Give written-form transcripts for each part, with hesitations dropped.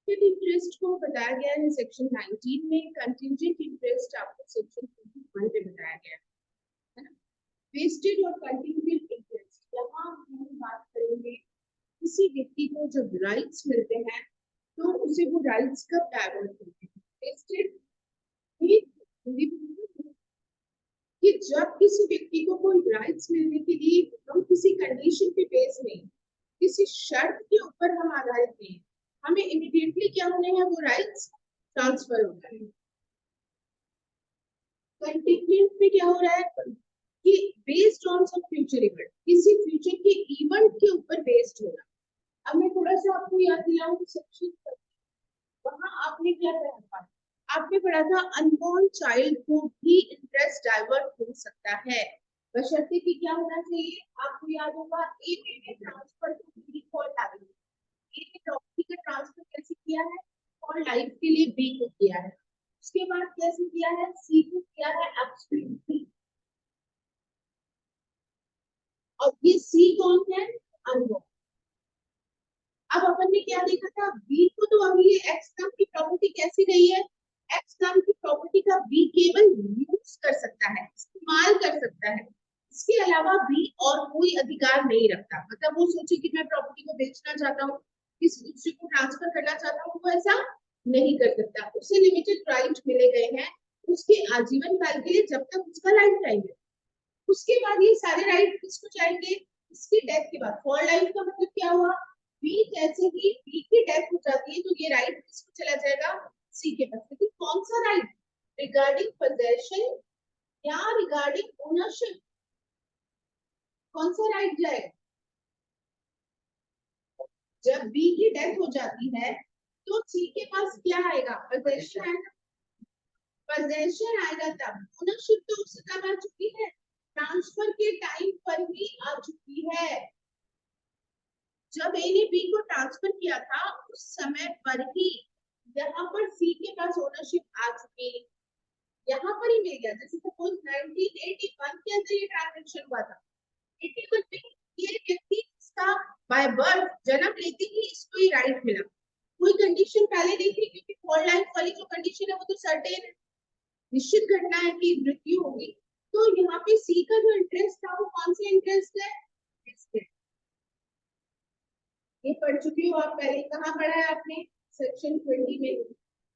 Interest को बताया गया है सेक्शन 19 में, कंटिंजेंट इंटरेस्ट आपको सेक्शन 21 में बताया गया है ना। वेस्टेड और कंटिंजेंट इंटरेस्ट, यहाँ हम बात करेंगे किसी व्यक्ति को जब राइट्स मिलते हैं तो उसे वो राइट्स कब डाइवर्ट होते हैं। वेस्टेड कि जब किसी व्यक्ति को कोई राइट्स मिलने के लिए हम किसी कंडीशन पे बेस नहीं, किसी शर्त के ऊपर हम आधारित नहीं, हमें इमीडिएटली क्या होने हैं, वो राइट्स ट्रांसफर हो रहा है। कंटिजेंट में क्या हो रहा है कि based on some future event, किसी फ्यूचर के इवेंट के ऊपर बेस्ड होना। अब मैं थोड़ा सा आपको याद दिलाऊं सेक्शन, वहां आपने क्या पढ़ा था, आपने पढ़ा था अनबॉर्न चाइल्ड को भी इंटरेस्ट डाइवर्ट हो सकता है, बशर्ते कि क्या होना चाहिए। आपको याद होगा ए पे transfer to B for life, A ने प्रॉपर्टी का ट्रांसफर कैसे किया है, फॉर लाइफ के लिए बी को किया है, उसके बाद कैसे किया है, सी को किया है एब्सोल्युटली, और ये सी कौन है, अनबॉर्न। अब अपन ने क्या देखा था, बी को, तो अभी ये एक्स नाम की प्रॉपर्टी कैसी गई है, एक्स नाम की प्रॉपर्टी का बी केवल यूज कर सकता है, इस्तेमाल कर सकता है, इसके अलावा बी और कोई अधिकार नहीं रखता। मतलब वो सोचे कि मैं प्रॉपर्टी को बेचना चाहता हूँ, किसी दूसरे को ट्रांसफर करना चाहता हूँ, वो ऐसा नहीं कर सकता। उसे लिमिटेड राइट मिले गए हैं उसके आजीवन काल के लिए, जब तक उसका लाइफ टाइम है। उसके बाद ये सारे राइट किसको जाएंगे, इसकी डेथ के बाद। फॉर लाइफ का मतलब क्या हुआ, बी जैसे ही बी की डेथ हो जाती है तो ये राइट किसको चला जाएगा, सी के पास। लेकिन कौन सा राइट, रिगार्डिंग पोजेशन या रिगार्डिंग ओनरशिप, कौन सा राइट जाएगा। जब बी की डेथ हो जाती है तो सी के पास क्या आएगा, पोजेशन आएगा, पोजेशन आएगा तब। ओनरशिप तो उस तब आ चुकी है, ट्रांसफर के टाइम पर ही आ चुकी है। जब ए ने बी को ट्रांसफर किया था उस समय पर ही यहाँ पर सी के पास ओनरशिप आ चुकी है, यहाँ पर ही मिल गया। जैसे सपोज 1981 के अंदर ये ट्रांजेक्शन हुआ था, 81 में ये व्यक्ति इसका बाय बर्थ जन्म लेते ही इसको ही राइट मिला, कोई कंडीशन पहले नहीं थी, क्योंकि फॉर लाइफ वाली जो कंडीशन है वो तो सर्टेन है, निश्चित घटना है कि मृत्यु होगी। तो यहाँ पे सी का जो इंटरेस्ट था वो कौन सा इंटरेस्ट है, ये पढ़ चुकी हो आप पहले, कहाँ पढ़ा है आपने, सेक्शन 20 में,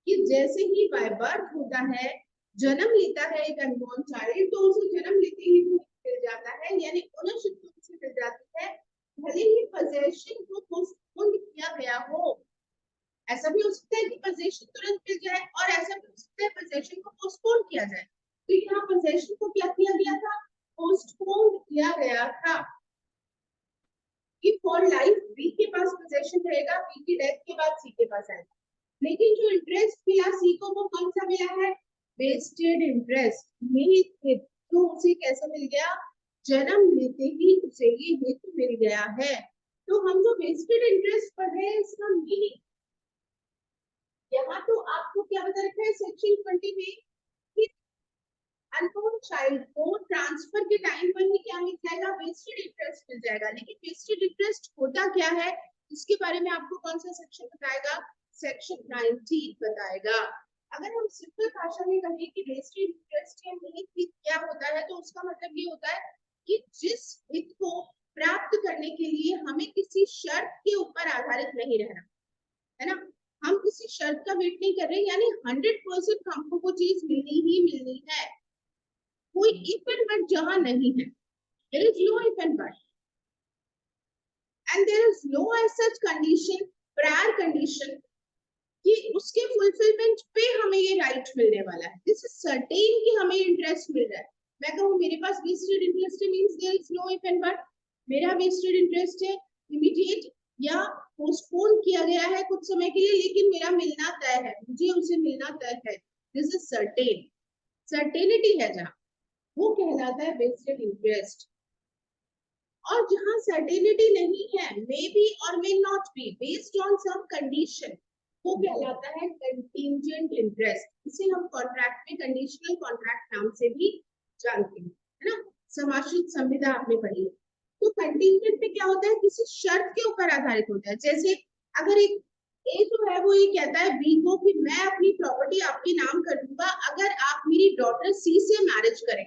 कि जैसे ही बाय बर्थ होता है, जन्म लेता है एक अनबॉर्न चाइल्ड, तो उसे जन्म लेते ही मिल जाता है, यानी ओनरशिप तो उसे मिल जाती है, भले ही पोजेशन को पोस्टपोन किया गया हो। ऐसा भी हो सकता है कि पोजेशन तुरंत मिल जाए, और ऐसा भी हो सकता है पोजेशन को पोस्टपोन किया जाए। तो यहाँ पोजेशन को क्या किया गया था, पोस्टपोन किया गया था कि फॉर लाइफ बी के पास पोजेशन रहेगा, बी की डेथ के बाद सी के पास आएगा। लेकिन जो इंटरेस्ट मिला सी को वो कौन सा मिला है, वेस्टेड इंटरेस्ट में, तो उसे कैसे मिल गया, जन्म लेते ही उसे ये हेतु मिल गया है। तो हम जो वेस्टेड इंटरेस्ट पढ़ रहे हैं इसका मीनिंग, यहाँ तो आपको क्या बता रखा है सेक्शन 20 में कि अनबॉर्न चाइल्ड को ट्रांसफर के टाइम पर ही क्या मिल जाएगा, वेस्टेड इंटरेस्ट मिल जाएगा। लेकिन वेस्टेड इंटरेस्ट होता क्या है, इसके बारे में आपको कौन सा सेक्शन बताएगा, सेक्शन 19 बताएगा। अगर हम सिंपल भाषा में कहें कि वेस्टेड इंटरेस्ट या मीनिंग क्या होता है, तो उसका मतलब ये होता है कि जिस हित को प्राप्त करने के लिए हमें किसी शर्त के ऊपर आधारित नहीं रहना है ना, हम किसी शर्त का वेट नहीं कर रहे, यानी 100% हमको वो चीज मिलनी ही मिलनी है, कोई इफ एंड बट जहां नहीं है, there is no if and but, and there is no as such condition, prior condition, कि उसके फुलफिलमेंट पे हमें ये राइट मिलने वाला है, दिस इज सर्टेन कि हमें इंटरेस्ट मिल रहा है। मैं कहूँ मेरे पास वेस्टेड इंटरेस्ट है, means there is no if and but, मेरा वेस्टेड इंटरेस्ट है इमीडिएट या पोस्टपोन किया गया है कुछ समय के लिए, लेकिन मेरा मिलना तय है, मुझे उसे मिलना तय है, दिस इज सर्टेन, सर्टेनिटी है जहाँ, वो कहलाता है वेस्टेड इंटरेस्ट। और जहां सर्टेनिटी नहीं है, मे बी और may not be, based on some condition, वो कहलाता है कंटिंजेंट इंटरेस्ट। इसे हम कॉन्ट्रैक्ट में कंडीशनल कॉन्ट्रैक्ट नाम से भी जानते हैं, है ना, समाश्रित संविदा आपने पढ़ी है। तो कंटिंजेंट में क्या होता है, किसी शर्त के ऊपर आधारित होता है। जैसे अगर एक ए जो है वो ये कहता है बी को कि मैं अपनी प्रॉपर्टी आपके नाम कर दूंगा अगर आप मेरी डॉटर सी से मैरिज करें।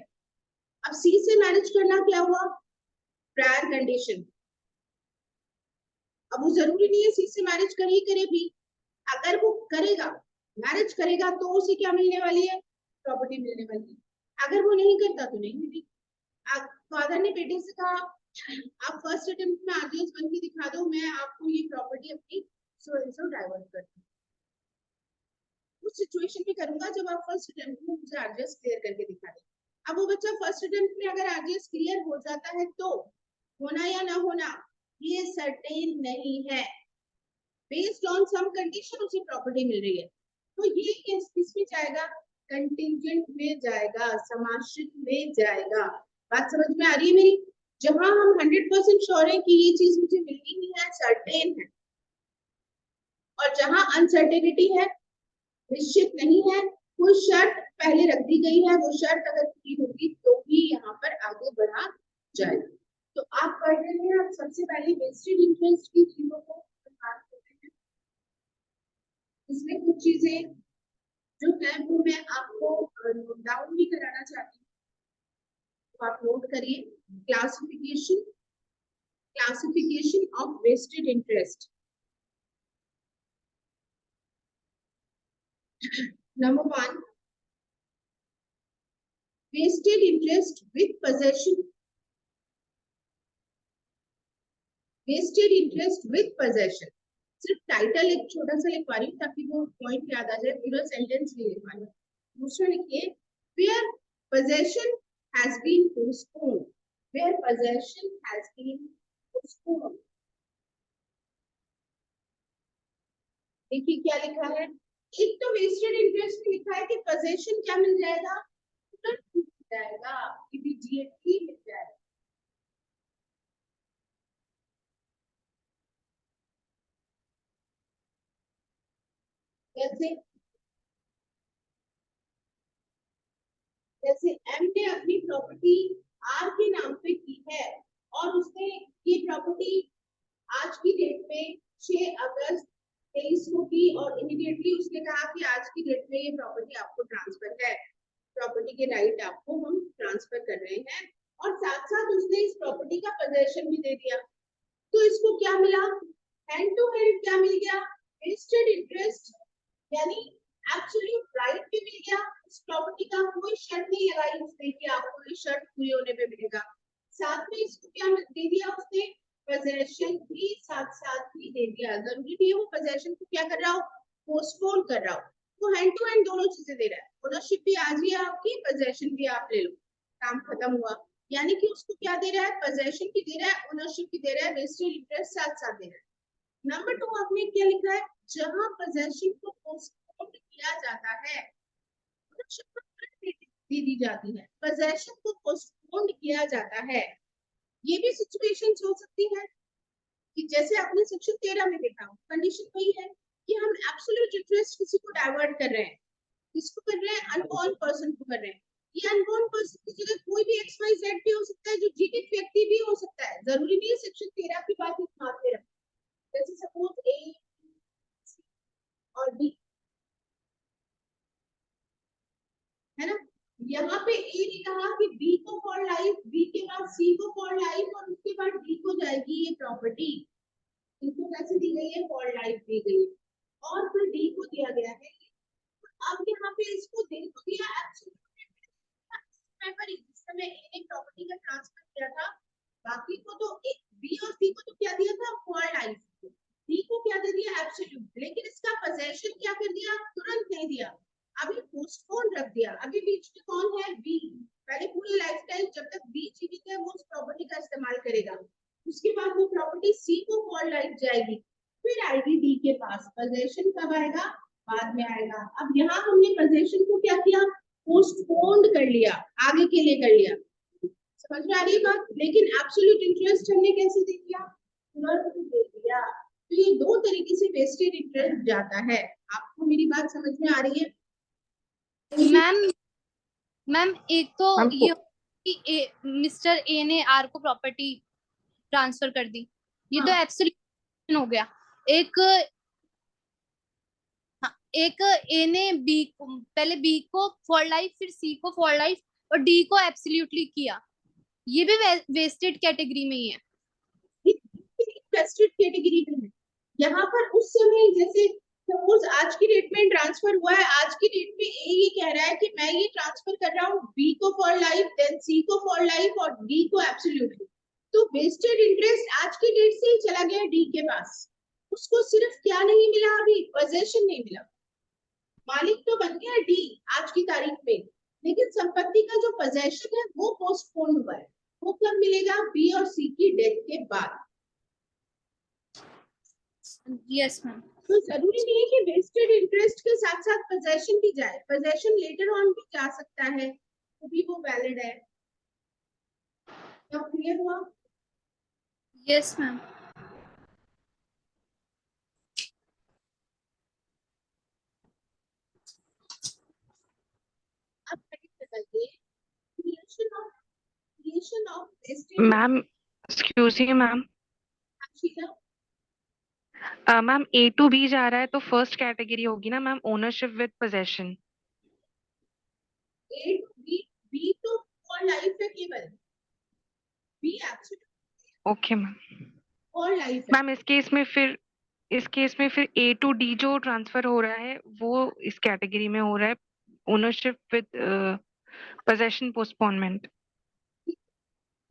अब सी से मैरिज करना क्या हुआ, प्रायर कंडीशन। अब वो जरूरी नहीं है सी से मैरिज करे ही करे भी, अगर वो करेगा, मैरिज करेगा तो उसे क्या मिलने वाली है, प्रॉपर्टी मिलने वाली है। अगर वो नहीं करता तो नहीं मिलेगी। फादर ने बेटे से कहा आप फर्स्ट अटेम्प्ट में आरजीएस बन के दिखा दो, मैं आपको ये प्रॉपर्टी अपनी सो एंड सो डाइवर्ट कर दूं। उस सिचुएशन में करूंगा जब आप फर्स्ट अटेम्प्ट में मुझे आरजीएस क्लियर करके दिखा दें। अब वो बच्चा फर्स्ट अटेम्प्ट में अगर आरजीएस क्लियर हो जाता है तो होना या ना होना ये सर्टेन नहीं है, बेस्ड ऑन सम कंडीशन उसे प्रॉपर्टी मिल रही है। तो ये केस किसमें जाएगा, कंटिंजेंट में जाएगा, समाश्रित में जाएगा। बात समझ में आ रही है मेरी? जहां हम 100% श्योर है कि ये चीज मुझे मिलनी ही है, सर्टेन है, और जहां अनसर्टेनिटी है, निश्चित नहीं है, कोई शर्त पहले रख दी गई है, वो शर्त अगर पूरी होगी तो ही यहाँ पर आगे बढ़ा जाएगा। तो आप पढ़ रहे हैं, आप सबसे पहले वेस्टेड इंटरेस्ट की चीजों को बात करते हैं। इसमें कुछ चीजें जो है वो मैं आपको नोट डाउन भी कराना चाहती हूँ, तो आप नोट करिए। Classification of vested interest. Number 1, vested interest with possession। Vested interest with possession। सिर्फ टाइटल एक छोटा सा लिखवा रही हूँ ताकि वो पॉइंट याद आ जाए, पूरा सेंटेंस नहीं लिखवा रही। दूसरा लिखिए, where possession has been postponed। where possession has been postponed। देखिए क्या लिखा है, एक तो वेस्टेड इंटरेस्ट में लिखा है कि possession क्या मिल जाएगा, तुरंत मिल जाएगा, इमीडिएटली मिल जाएगा। जैसे जैसे एम ने अपनी प्रॉपर्टी आर के नाम पे की है और उसने ये प्रॉपर्टी आज की डेट में 6 अगस्त 23 को की, और इमीडिएटली उसने कहा कि आज की डेट में ये प्रॉपर्टी आपको ट्रांसफर है, प्रॉपर्टी के राइट आपको हम ट्रांसफर कर रहे हैं, और साथ साथ उसने इस प्रॉपर्टी का पोजेशन भी दे दिया। तो इसको क्या मिला, हैंड टू हैंड क्या मिल गया, वेस्टेड इंटरेस्ट, यानी एब्सोल्यूट राइट भी मिल गया इस प्रॉपर्टी का, कोई शर्त नहीं लगाई उसने कि आपको ये शर्त पूरी होने पे मिलेगा। साथ में इसको क्या दे दिया उसने, पोजेशन भी साथ साथ ही दे दिया। जरूरी नहीं है वो पोजेशन को क्या कर रहा हो, पोस्टपोन कर रहा हो, वो हैंड टू हैंड दोनों चीजें दे रहा है। ओनरशिप भी आज ही है आपकी, पोजेशन भी आप ले लो, काम खत्म हुआ। यानी कि उसको क्या दे रहा है, पोजेशन भी दे रहा है, ओनरशिप भी दे रहा है, वेस्टेड इंटरेस्ट साथ साथ दे रहा है। नंबर 2 आपने क्या लिखा है, जहां पोजेशन को पोस्टपोन किया जाता है, ओनरशिप दे दी जाती है, पोजेशन को पोस्टपोन किया जाता है। ये भी सिचुएशंस हो सकती है कि जैसे आपने सेक्शन 13 में देखा, कंडीशन वही है कि हम एब्सोल्यूट इंटरेस्ट किसी को डाइवर्ट कर रहे हैं, किसको कर रहे हैं, अनबॉर्न पर्सन को कर रहे हैं। ये अनबॉर्न पर्सन की जगह कोई भी एक्स वाई जेड भी हो सकता है, जो जीवित व्यक्ति भी हो सकता है, जरूरी नहीं है सेक्शन 13 की बात इस बात में रखें। जैसे सपोज ए और बी है ना, यहाँ पे ए ने कहा कि बी को फॉर लाइफ, बी के बाद सी को फॉर लाइफ, और उसके बाद डी को जाएगी ये प्रॉपर्टी। इनको कैसे दी गई है, फॉर लाइफ दी गई है, और फिर डी को दिया गया है। अब यहाँ पे इसको दे तो दिया एब्सोल्यूट पर जिस समय ए ने प्रॉपर्टी का ट्रांसफर किया था, बाकी को तो बी और सी को तो क्या दिया था, फॉर लाइफ, डी को क्या दे दिया, एब्सोल्यूट, लेकिन इसका पोजेशन क्या कर दिया, तुरंत नहीं दिया, अभी पोस्टपोन रख दिया। अभी बीच में कौन है, बी, पहले पूरी लाइफ टाइम जब तक बी जीवित है वो उस प्रॉपर्टी का इस्तेमाल करेगा, उसके बाद वो प्रॉपर्टी सी को फॉर लाइफ जाएगी, फिर आएगी डी के पास। पोजेशन कब आएगा, बाद में आएगा। अब यहाँ हमने पोजेशन को क्या किया, पोस्टपोन्ड कर लिया, आगे के लिए कर लिया। समझ में आ रही है बात? लेकिन एब्सोल्यूट इंटरेस्ट हमने कैसे दे दिया, तुरंत दे दिया। तो ये दो तरीके से वेस्टेड इंटरेस्ट जाता है। आपको मेरी बात समझ में आ रही है? मैम मैम एक तो ये कि मिस्टर ए ने आर को प्रॉपर्टी ट्रांसफर कर दी, ये तो एब्सोल्यूट हो गया। एक एक ए ने बी को, पहले बी को फॉर लाइफ, फिर सी को फॉर लाइफ और डी को एब्सोल्युटली किया, ये भी वेस्टेड कैटेगरी में ही है। वेस्टेड कैटेगरी में है। यहाँ पर उस समय जैसे सपोज आज की डेट में ट्रांसफर हुआ है, आज की डेट में ए ये कह रहा है कि मैं ये ट्रांसफर कर रहा हूँ बी को फॉर लाइफ, देन सी को फॉर लाइफ और डी को एब्सोल्युटली। तो वेस्टेड इंटरेस्ट आज की डेट से ही चला गया डी के पास। उसको सिर्फ क्या नहीं मिला, अभी पोजेशन नहीं मिला। मालिक तो बन गया डी आज की तारीख में, लेकिन संपत्ति का जो पोजेशन है वो पोस्टपोन हुआ है। वो कब मिलेगा? बी और सी की डेथ के बाद। Yes ma'am. तो जरूरी नहीं है कि वेस्टेड इंटरेस्ट के साथ साथ पोजेशन भी जाए, पोजेशन लेटर ऑन भी जा सकता है, तो भी वो वैलिड है। अब क्लियर हुआ? Yes ma'am. अब बताइए creation of vested. Ma'am excuse me ma'am, ma'am A to B जा रहा है तो फर्स्ट कैटेगरी होगी ना ma'am, ownership with possession. A to B, B तो फॉर लाइफ है केवल, B absolute okay ma'am. For life है। मैम इस केस में फिर ए टू डी जो ट्रांसफर हो रहा है वो इस कैटेगरी में हो रहा है, ओनरशिप विद पोजेशन पोस्टपोनमेंट।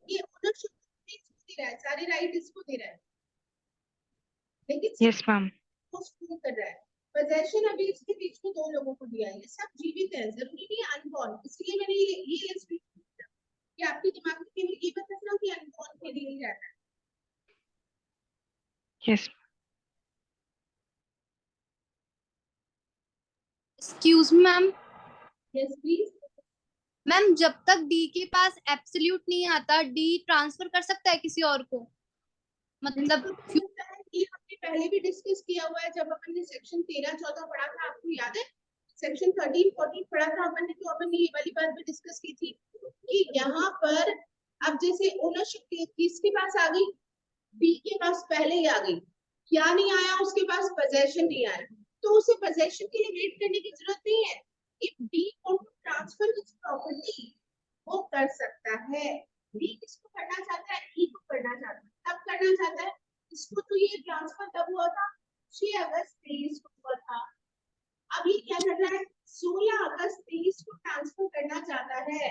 ये ओनरशिप इसको दे रहा है, सारे राइट इसको दे रहा है, लेकिन यस मैम। पोस्टपोन कर रहा है। पोजेशन अभी इसके बीच में दो लोगों को दिया है, ये सब जीवित है, जरूरी नहीं है अनबॉर्न। इसलिए मैंने ये लिस्ट किया कि आपके दिमाग में केवल ये पता चला कि अनबॉर्न के लिए ही रहता है। Yes excuse me ma'am. Yes please. Ma'am जब तक डी के पास एब्सोल्यूट नहीं आता, डी ट्रांसफर कर सकता है किसी और को, मतलब ये हमने पहले भी डिस्कस किया हुआ है जब अपन ने सेक्शन 13-14 पढ़ा था, आपको याद है? सेक्शन 13-14 पढ़ा था अपन ने, तो अपन ने ये वाली बात भी डिस्कस की थी कि यहाँ पर अब जैसे ओनरशिप किसके पास आ गई? बी के पास पहले ही आ गई। क्या नहीं आया उसके पास? पोजेशन नहीं आया, तो उसे पोजेशन के लिए वेट करने की जरूरत नहीं है। If D want to transfer his property, वो कर सकता है। डी किसको करना चाहता है? ई को करना चाहता है। कब करना चाहता है इसको? तो ये ट्रांसफर कब हुआ था? 6 अगस्त 23 को हुआ था। अब ये क्या कर रहा है? 16 अगस्त 23 को ट्रांसफर करना चाहता है,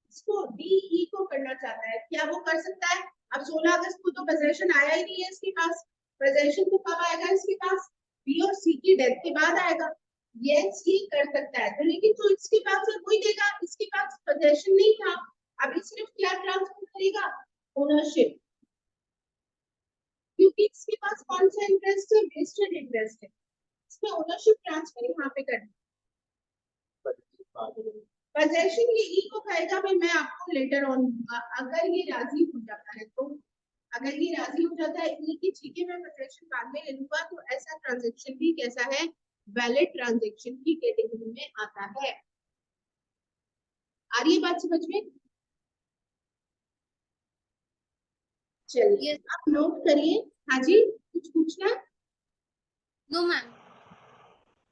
इसको डी ई को करना चाहता है। क्या वो कर सकता है? अब 16 अगस्त को तो पोजेशन आया ही नहीं है इसके पास। पोजेशन तो कब आएगा इसके पास? बी और सी की डेथ के बाद आएगा। यस ये कर सकता है, तो लेकिन तो इसके पास से कोई देगा, इसके पास पोजेशन नहीं था। अभी सिर्फ क्या ट्रांसफर करेगा? ओनरशिप। क्योंकि इसके पास कौन सा इंटरेस्ट है? वेस्टेड इंटरेस्ट है। इसमें ओनरशिप ट्रांसफर यहाँ पे करना। पोजेशन ये ई को कहेगा भाई मैं आपको लेटर ऑन, अगर ये राजी हो जाता है तो, अगर ये राजी हो जाता है ई की ठीक है मैं पोजेशन बाद में ले लूंगा, तो ऐसा ट्रांजैक्शन भी कैसा है? वैलिड ट्रांजैक्शन की कैटेगरी में आता है। आ रही है बात समझ में? चलिए आप नोट करिए। हाँ जी कुछ पूछना है? No ma'am.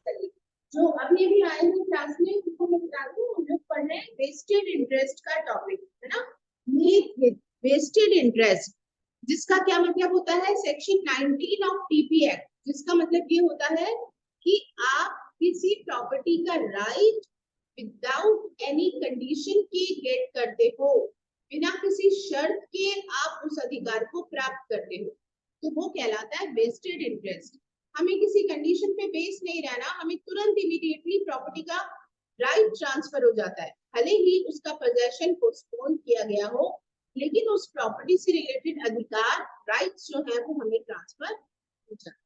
चलिए जो अभी अभी आए हैं क्लास में उनको मैं बता दूं, हम लोग पढ़ रहे हैं वेस्टेड इंटरेस्ट का टॉपिक, है ना? वेस्टेड इंटरेस्ट जिसका क्या मतलब होता है? सेक्शन 19 ऑफ टीपी एक्ट, जिसका मतलब ये होता है कि आप किसी प्रॉपर्टी का राइट विदाउट एनी कंडीशन के गेट करते हो, बिना किसी शर्त के आप उस अधिकार को प्राप्त करते हो, तो वो कहलाता है वेस्टेड इंटरेस्ट। हमें किसी कंडीशन पे बेस नहीं रहना, हमें तुरंत इमीडिएटली प्रॉपर्टी का राइट ट्रांसफर हो जाता है, भले ही उसका पोजेशन पोस्टपोन किया गया हो, लेकिन उस प्रॉपर्टी से रिलेटेड अधिकार राइट्स जो है वो हमें ट्रांसफर हो जाता है।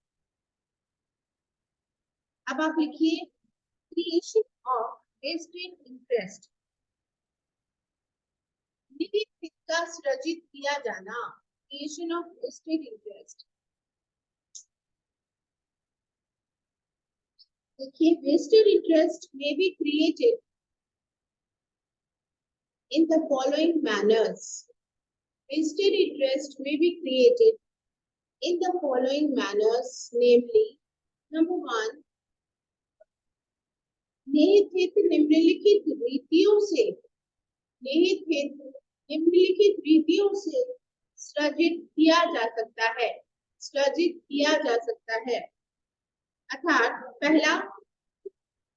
अब आप लिखिए क्रिएशन ऑफ वेस्टेड इंटरेस्ट, निवित का सृजित किया जाना। क्रिएशन ऑफ वेस्टेड इंटरेस्ट, देखिए vested interest may be created in the following manners. Vested interest may be created in the following manners, namely, number one, निहित हित निम्नलिखित रीतियों से निहित हित निम्नलिखित रीतियों से सृजित किया जा सकता है, सृजित किया जा सकता है। अर्थात पहला,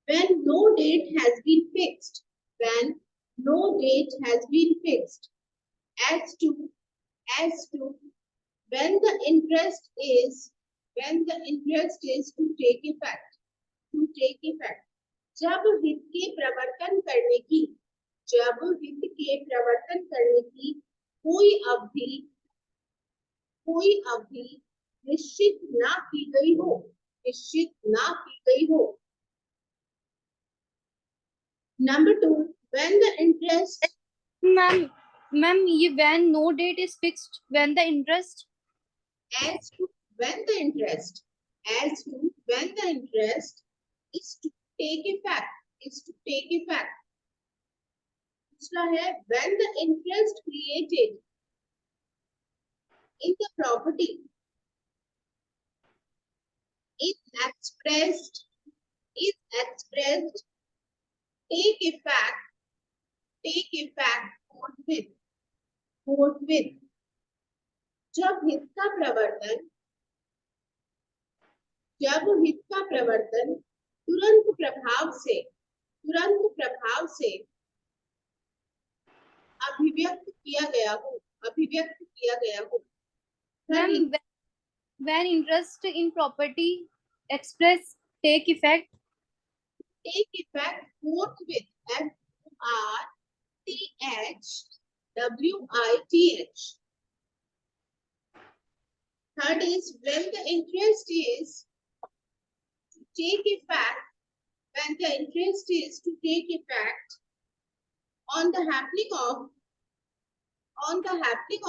when no date has been fixed, when no date has been fixed, as to when the interest is to take effect, to take effect, जब हित के प्रवर्तन करने की कोई अवधि निश्चित ना की गई हो। Number 2, when the interest ma'am ये when no date is fixed, when the interest as to when the interest is to take effect, दूसरा है when the interest created in the property is expressed take effect forthwith, जब हित का प्रवर्तन तुरंत प्रभाव से अभिव्यक्त किया गया हो। Ma'am when interest in property express take effect forthwith, FORTHWITH. Third is when the interest is to take effect, on the happening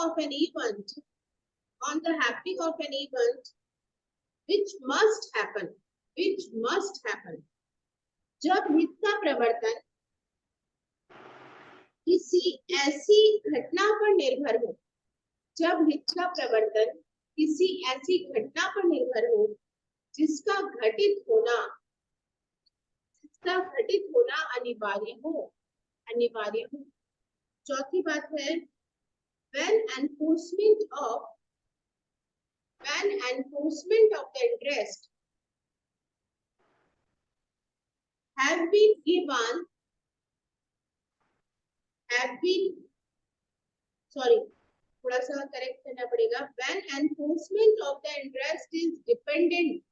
of an event, which must happen, जब हित का प्रवर्तन किसी ऐसी घटना पर निर्भर हो, जिसका घटित होना अनिवार्य हो। चौथी बात है when enforcement of the interest have been थोड़ा सा करेक्ट करना पड़ेगा, when enforcement of the interest is dependent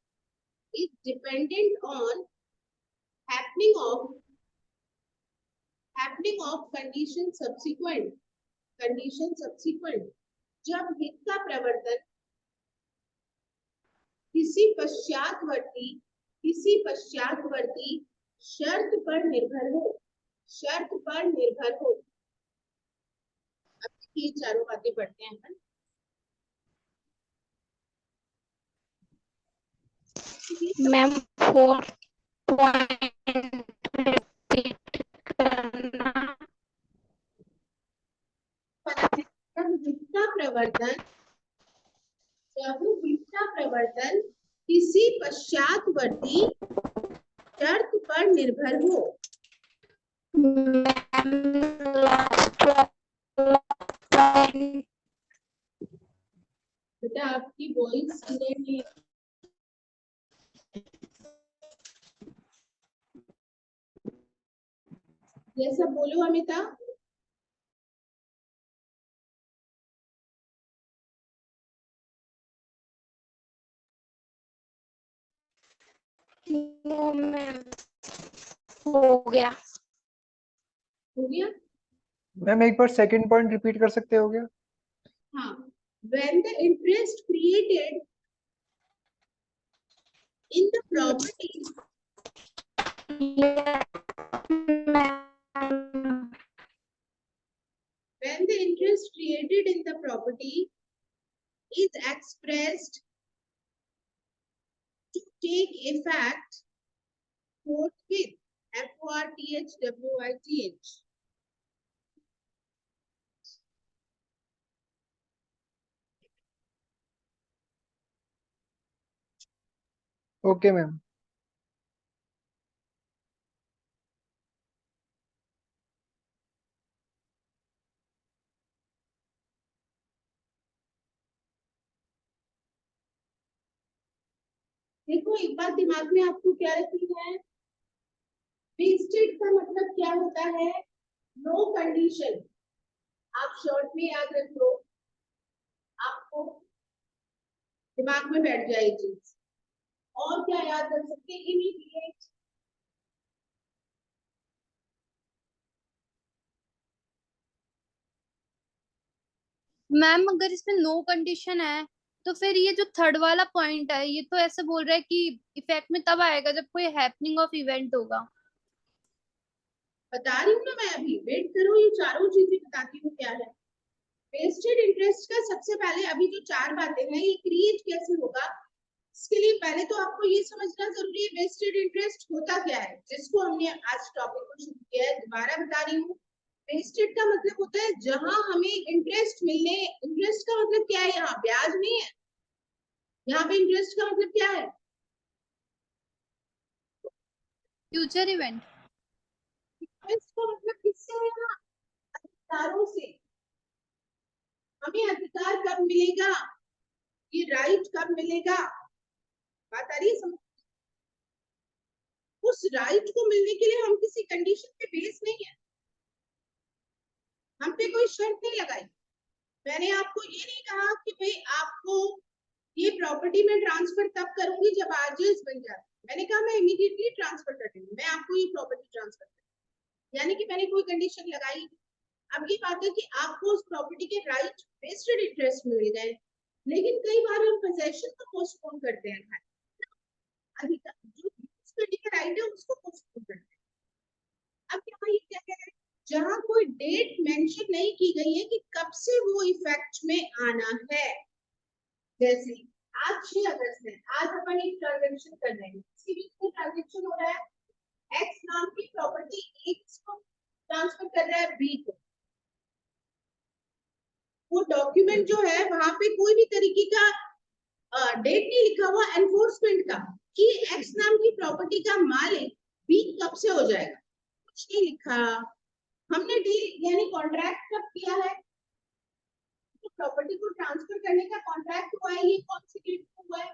on happening of condition subsequent, जब हित का प्रवर्तन किसी पश्चातवर्ती शर्त पर निर्भर हो। अब ये चारों बातें पढ़ते हैं अपन। मैम 4 पॉइंट करना। जब हित का प्रवर्तन किसी पश्चातवर्ती शर्त पर निर्भर हो। बेटा आपकी वॉइस क्लियर नहीं है। जैसा बोलो अमिता। हो गया मैम एक बार सेकंड पॉइंट रिपीट कर सकते हो क्या? हाँ, when the interest created in the property is expressed to take effect forthwith, FORTHWITH. Okay ma'am. देखो एक बात दिमाग में आपको क्या रखनी है, वेस्टेड का मतलब क्या होता है, नो कंडीशन। आप शॉर्ट में याद रख लो, आपको दिमाग में बैठ जाए चीज। और क्या याद रख सकते हैं, इमीडिएट। मैम अगर इसमें नो कंडीशन है तो फिर ये जो थर्ड वाला पॉइंट है ये तो ऐसे बोल रहा है कि इफेक्ट में तब आएगा जब कोई हैपनिंग ऑफ इवेंट होगा। बता रही हूँ ना मैं, अभी वेट करो, ये चारों चीजें बताती हूँ क्या है। वेस्टेड इंटरेस्ट का सबसे पहले अभी जो चार बातें हैं ये क्रिएट कैसे होगा, इसके लिए पहले तो आपको ये समझना जरूरी है वेस्टेड इंटरेस्ट होता क्या है, जिसको हमने आज टॉपिक को शुरू किया है। दोबारा बता रही हूँ, वेस्टेड का मतलब होता है जहां हमें इंटरेस्ट मिलने, इंटरेस्ट का मतलब क्या है, यहाँ ब्याज नहीं है, यहाँ पे इंटरेस्ट का मतलब क्या है, फ्यूचर इवेंट। इंटरेस्ट का मतलब किससे है, यहाँ अधिकारों से। हमें अधिकार कब मिलेगा, ये राइट कब मिलेगा, बात आ रही है समझ। उस राइट को मिलने के लिए हम किसी कंडीशन पे बेस नहीं है, हम पे कोई शर्त नहीं लगाई। मैंने आपको ये नहीं कहा कि भाई आपको ये प्रॉपर्टी में ट्रांसफर तब करूंगी जब आरजीएस बन जाए, मैंने कहा मैं इमीडिएटली ट्रांसफर कर दूंगी, मैं आपको ये प्रॉपर्टी ट्रांसफर कर, यानी कि मैंने कोई कंडीशन लगाई। अब ये बात है कि आपको उस प्रॉपर्टी के राइट वेस्टेड इंटरेस्ट मिल गए, लेकिन कई बार हम पोजेशन को पोस्टपोन करते हैं, अधिकार जो यूज करने का राइट है उसको पोस्टपोन करते हैं। अब यहाँ ये क्या कह रहे हैं, जहां कोई डेट मेंशन नहीं की गई है कि कब से वो इफेक्ट में आना है, जैसे आज 6 अगस्त है, आज अपन एक ट्रांजेक्शन कर रहे हैं, इसी बीच में ट्रांजेक्शन हो रहा है, एक्स नाम की प्रॉपर्टी एक्स को ट्रांसफर कर रहा है बी को। वो डॉक्यूमेंट जो है वहां पे कोई भी तरीके का डेट नहीं लिखा हुआ एनफोर्समेंट का कि एक्स नाम की प्रॉपर्टी का मालिक बी कब से हो जाएगा, कुछ नहीं लिखा। हमने डील यानी कॉन्ट्रैक्ट कब किया है, तो प्रॉपर्टी को ट्रांसफर करने का कॉन्ट्रैक्ट हुआ है, ये कौन सी डेट को हुआ है।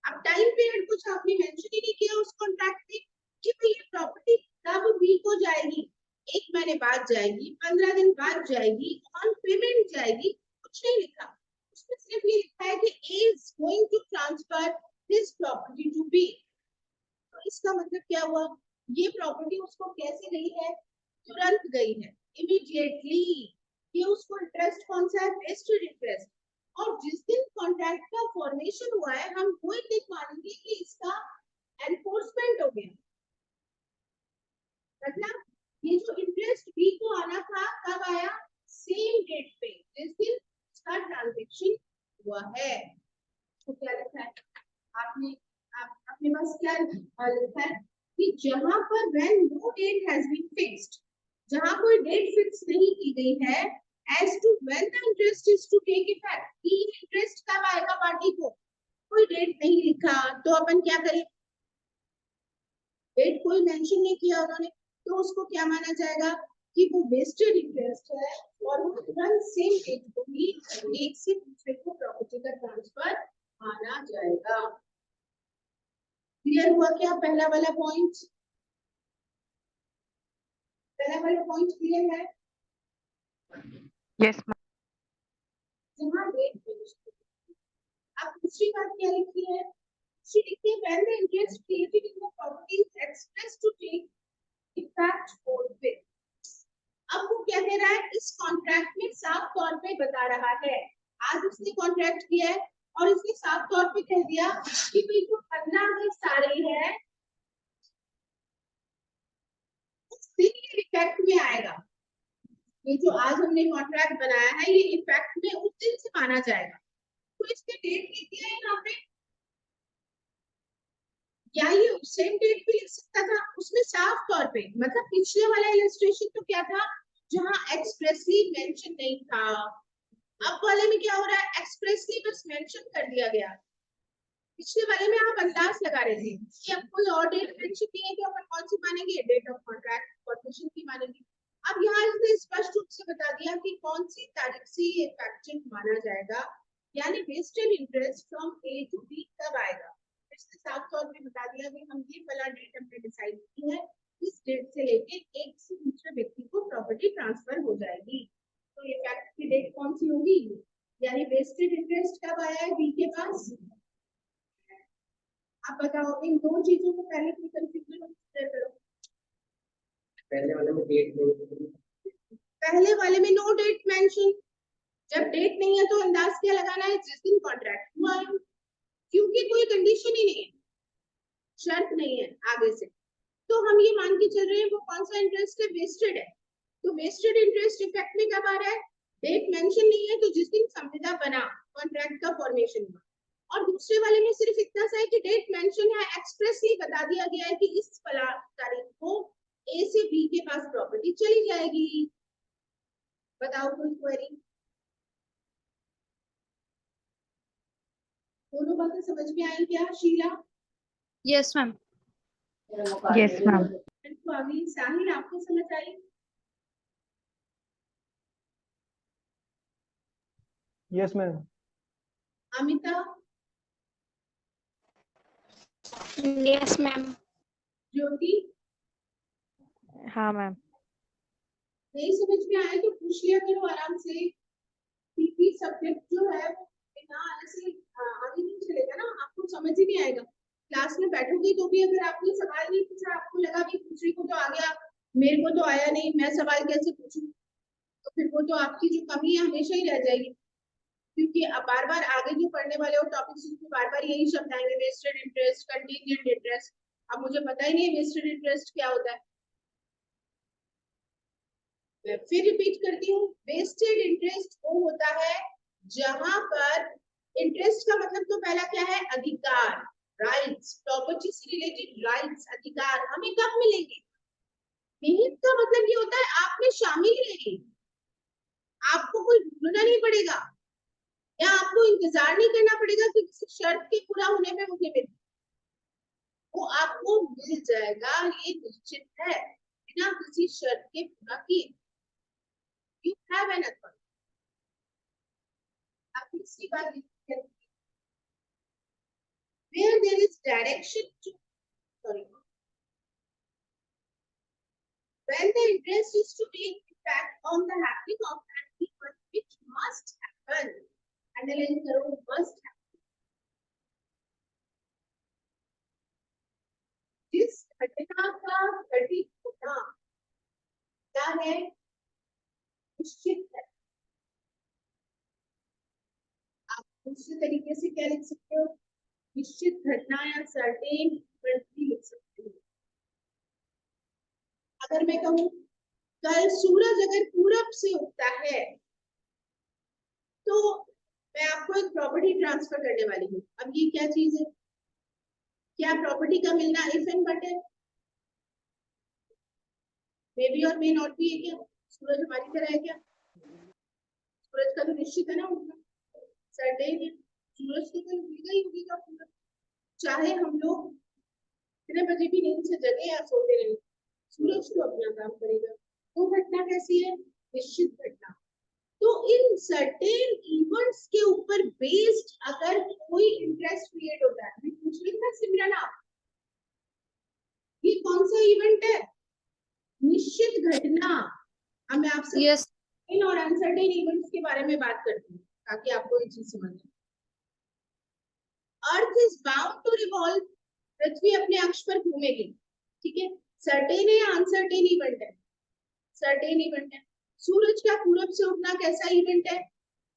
अब टाइम पीरियड कुछ आपने मेंशन ही नहीं किया उस कॉन्ट्रैक्ट में कि भाई ये प्रॉपर्टी कब बी को जाएगी, 1 महीने बाद जाएगी, 15 दिन बाद जाएगी, ऑन पेमेंट जाएगी, कुछ नहीं लिखा। उसमें सिर्फ ये लिखा है कि A is going to transfer this property to B. तो इसका मतलब क्या हुआ, ये प्रॉपर्टी उसको कैसे गई है, तुरंत गई है, इमीडिएटली। ये उसको इंटरेस्ट कौन सा है, वेस्टेड इंटरेस्ट। और जिस दिन कॉन्ट्रैक्ट का फॉर्मेशन हुआ है हम वही दिन मानेंगे कि इसका एनफोर्समेंट हो गया। मतलब ये जो इंटरेस्ट बी को आना था कब आया, सेम डेट पे जिस दिन इसका ट्रांजेक्शन हुआ है। तो क्या लिखा है आपने, आप अपने पास क्या लिखा है कि जहां पर when no date has been fixed, जहां कोई डेट फिक्स नहीं की गई है, as to when the interest is to take effect, कि इंटरेस्ट कब आएगा पार्टी को, कोई डेट नहीं लिखा, तो अपन क्या करें, डेट कोई मेंशन नहीं किया उन्होंने, तो उसको क्या माना जाएगा कि वो वेस्टेड इंटरेस्ट है, और वो तुरंत सेम डेट को ही एक से दूसरे को प्रॉपर्टी का ट्रांसफर माना जाएगा। क्लियर हुआ क्या पहला वाला पॉइंट, पहला वाला पॉइंट क्लियर है। Yes ma'am. जहां डेट मेंशन, अब दूसरी बात क्या लिखी है, दूसरी लिखी है when the interest created in the property is expressed to take effect forthwith. अब वो क्या कह रहा है, इस कॉन्ट्रैक्ट में साफ तौर पे बता रहा है, आज उसने कॉन्ट्रैक्ट किया है और इसने साफ तौर पे कह दिया कि भाई जो 15 अगस्त आ रही है उस दिन ये इफेक्ट में आएगा, ये जो आज हमने कॉन्ट्रैक्ट बनाया है ये इफेक्ट में उस दिन से माना जाएगा। तो इसने डेट लिख दिया है यहाँ पे, या ये सेम डेट भी लिख सकता था, उसमें साफ तौर पे, मतलब पिछले वाला इलस्ट्रेशन तो क्या था जहां एक्सप्रेसली मेंशन नहीं था, अब वाले में क्या हो रहा है, एक्सप्रेसली बस मेंशन कर दिया गया। पिछले वाले में आप अंदाज लगा रहे थे कि अब कोई और डेट मेंशन नहीं है तो अपन कौन सी मानेंगे, डेट ऑफ कॉन्ट्रैक्ट फॉर्मेशन की मानेंगे। अब यहाँ इसने स्पष्ट रूप से बता दिया कि कौन सी तारीख से ये इफेक्टिव माना जाएगा, यानी vested interest from A to B कब अब बताओ इन दो चीजों को पहले कोई कंफ्यूजन क्लियर करो। पहले वाले में डेट नहीं, पहले वाले में नो डेट मेंशन, जब डेट नहीं है तो अंदाज क्या लगाना है, जिस दिन कॉन्ट्रैक्ट हुआ है, क्योंकि कोई कंडीशन ही नहीं है, शर्त नहीं है आगे से, तो हम ये मान के चल रहे हैं वो कौन सा इंटरेस्ट है, वेस्टेड है। तो वेस्टेड इंटरेस्ट इफेक्ट में कब आ रहा है, डेट मेंशन नहीं है तो जिस दिन संविदा बना, कॉन्ट्रैक्ट का फॉर्मेशन हुआ। और दूसरे वाले में सिर्फ इतना सा है कि डेट मेंशन है, एक्सप्रेसली बता दिया गया है कि इस तारीख को ए से बी के पास प्रॉपर्टी चली जाएगी। बताओ कोई क्वेरी? दोनों बातें समझ में आई क्या Sheela? Yes ma'am. Yes ma'am. तो अभी साहिल आपको समझ आई? Yes ma'am. Amita? Yes ma'am. Jyoti? हाँ मैम। नहीं समझ में आया तो पूछ लिया करो आराम से। पीपी सब्जेक्ट जो है वो बिना ऐसे आगे नहीं चलेगा ना, आपको समझ ही नहीं आएगा। क्लास में बैठोगे तो भी अगर आपने सवाल नहीं पूछा, आपको लगा भी दूसरे को तो आ गया, मेरे को तो आया नहीं, मैं सवाल कैसे पूछूं, तो फिर वो तो आपकी जो कमी है हमेशा ही रह जाएगी। क्योंकि अब बार बार आगे जो पढ़ने वाले हो टॉपिक्स उसमें बार बार यही शब्द आएंगे, वेस्टेड इंटरेस्ट, कंटीजेंट इंटरेस्ट। अब मुझे पता ही नहीं है वेस्टेड इंटरेस्ट क्या होता है। फिर रिपीट करती हूँ, वेस्टेड इंटरेस्ट वो होता है जहां पर इंटरेस्ट का मतलब तो पहला क्या है, अधिकार, राइट्स, प्रॉपर्टी से रिलेटेड राइट्स, अधिकार हमें कब मिलेंगे। निहित का मतलब ये होता है आप में शामिल है, आपको कोई ढूंढना नहीं पड़ेगा या आपको इंतजार नहीं करना पड़ेगा कि किसी शर्त के पूरा होने पे मुझे मिले, वो आपको मिल जाएगा, ये निश्चित है, बिना किसी शर्त के पूरा किए। You have an authority. अब तीसरी बात लिखते हैं, where there is direction to, sorry, when the interest is to take effect on the happening of an event which must happen, underline करो must happen, जिस घटना का घटित होना क्या है, निश्चित है। आप दूसरे तरीके से क्या लिख सकते हो, निश्चित घटना या सर्टेन इवेंट भी लिख सकते हो। अगर मैं कहूँ कल सूरज अगर पूरब से उगता है तो मैं आपको एक प्रॉपर्टी ट्रांसफर करने वाली हूँ। अब ये क्या चीज है, क्या प्रॉपर्टी का मिलना इफ एंड बट है, मे बी और मे नॉट भी है क्या, सूरज हमारी तरह है क्या, सूरज का तो निश्चित है ना उगना, सर्टेन है, सूरज तो कल उगेगा ही उगेगा पूरा, चाहे हम लोग कितने बजे भी नींद से जगे या सोते रहे, सूरज तो अपना काम करेगा। वो घटना कैसी है, निश्चित घटना। तो इन सर्टेन इवेंट्स के ऊपर बेस्ड अगर कोई इंटरेस्ट क्रिएट होता है, मैं पूछ रही था सिमरन आप, ये कौन सा इवेंट है, निश्चित घटना। अब मैं आपसे यस। इन और अनसर्टेन इवेंट्स के बारे में बात करती हूँ ताकि आपको ये चीज समझ आए। Earth is bound to revolve, पृथ्वी अपने अक्ष पर घूमेगी, ठीक है, सर्टेन है या अनसर्टेन इवेंट है, सर्टेन इवेंट है। सूरज का पूरब से उगना कैसा इवेंट है,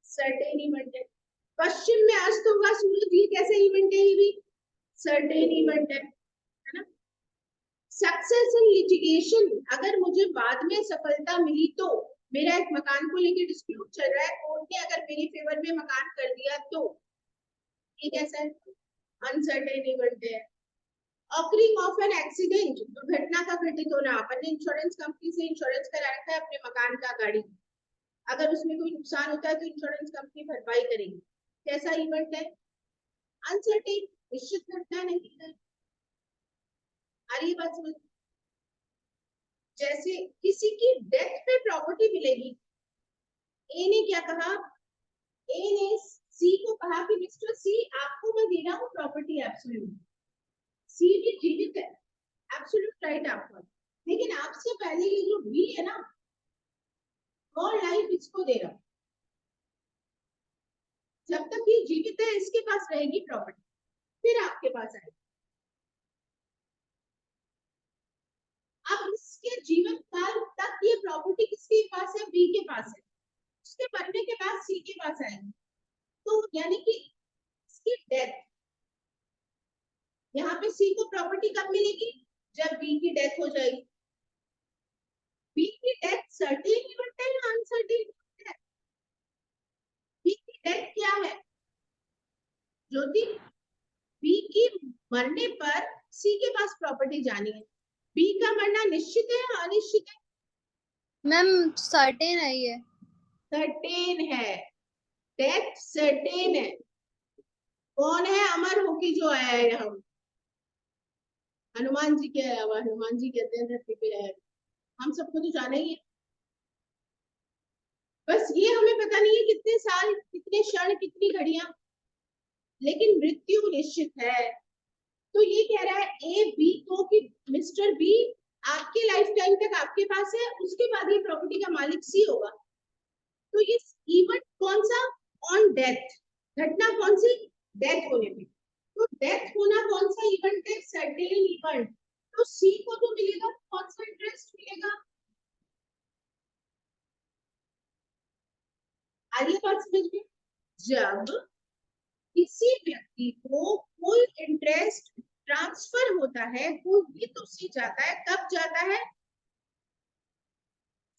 सर्टेन इवेंट है। पश्चिम में अस्त होगा सूरज, ये कैसा इवेंट है, ये भी सर्टेन इवेंट है ना। सक्सेस इन लिटिगेशन, अगर मुझे बाद में सफलता मिली तो, मेरा एक मकान को लेकर डिस्प्यूट चल रहा है, कोर्ट ने अगर मेरे फेवर में मकान कर दिया तो ये कैसा है, अनसर्टेन इवेंट है। ऑकरिंग ऑफ एन एक्सीडेंट, दुर्घटना का घटित होना, अपन ने इंश्योरेंस कंपनी से इंश्योरेंस करा रखा है अपने मकान का, गाड़ी, अगर उसमें कोई नुकसान होता है तो इंश्योरेंस कंपनी भरपाई करेगी, कैसा इवेंट है, अनसर्टेन, निश्चित घटना नहीं है। आ रही बात समझ, जैसे किसी की डेथ पे प्रॉपर्टी मिलेगी, ए ने क्या कहा, ए ने सी को कहा कि मिस्टर सी आपको मैं दे रहा हूँ प्रॉपर्टी एब्सोल्यूट, सी भी जीवित है, एब्सोल्यूट राइट आपको, लेकिन आपसे पहले ये जो बी है ना, और लाइफ इसको दे रहा हूं, जब तक ये जीवित है इसके पास रहेगी प्रॉपर्टी, फिर आपके पास आएगी। अब इसके जीवन काल तक ये प्रॉपर्टी किसके पास है? बी के पास है। उसके मरने के बाद सी के पास आएगी। तो यानी कि इसकी डेथ, यहाँ पे सी को प्रॉपर्टी कब मिलेगी? जब बी की डेथ हो जाएगी। बी की डेथ सर्टेन इवेंट है या अनसर्टेन इवेंट है? बी की डेथ क्या है ज्योति? बी की मरने पर सी के पास प्रॉपर्टी जानी है। बी का मरना निश्चित है या अनिश्चित है? मैम सर्टेन है ये। सर्टेन है, डेथ सर्टेन है। कौन है अमर होके जो आया है यहाँ? हनुमान जी के अलावा, हनुमान जी कहते हैं धरती पे आया, हम सबको तो जाना ही है। बस ये हमें पता नहीं है कितने साल, कितने क्षण, कितनी घड़ियां, लेकिन मृत्यु निश्चित है। तो ये कह रहा है ए बी को कि मिस्टर बी आपके लाइफ टाइम तक आपके पास है, उसके बाद ये प्रॉपर्टी का मालिक सी होगा। तो ये इवेंट कौन सा? ऑन डेथ, घटना कौन सी? डेथ होने पे। तो डेथ होना कौन सा इवेंट है? Certain event. तो सी को जो मिलेगा कौन सा इंटरेस्ट मिलेगा? आइए बात समझ में। जब किसी व्यक्ति को कोई इंटरेस्ट ट्रांसफर होता है, कोई हित उससे जाता है, कब जाता है?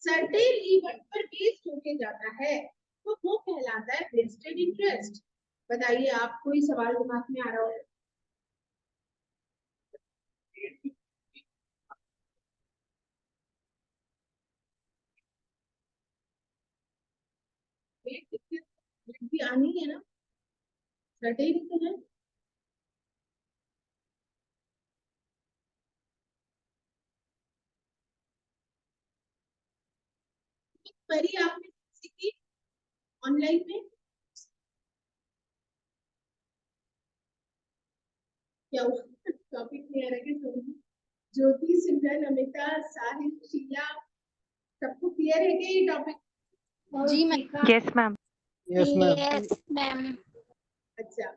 सर्टेन इवेंट पर बेस्ड होके जाता है, तो वो कहलाता है वेस्टेड इंटरेस्ट। बताइए, आप कोई सवाल दिमाग में आ रहा हो? भी आनी है ना, सर्टेन तो है। परी आपने सीखी ऑनलाइन में? क्या टॉपिक क्लियर है? कि ज्योति, सिमरन, अमिता, साहिल, शीला, सबको क्लियर है क्या ये टॉपिक? जी ma'am. Yes ma'am. Yes ma'am. Yes, ma'am. अच्छा,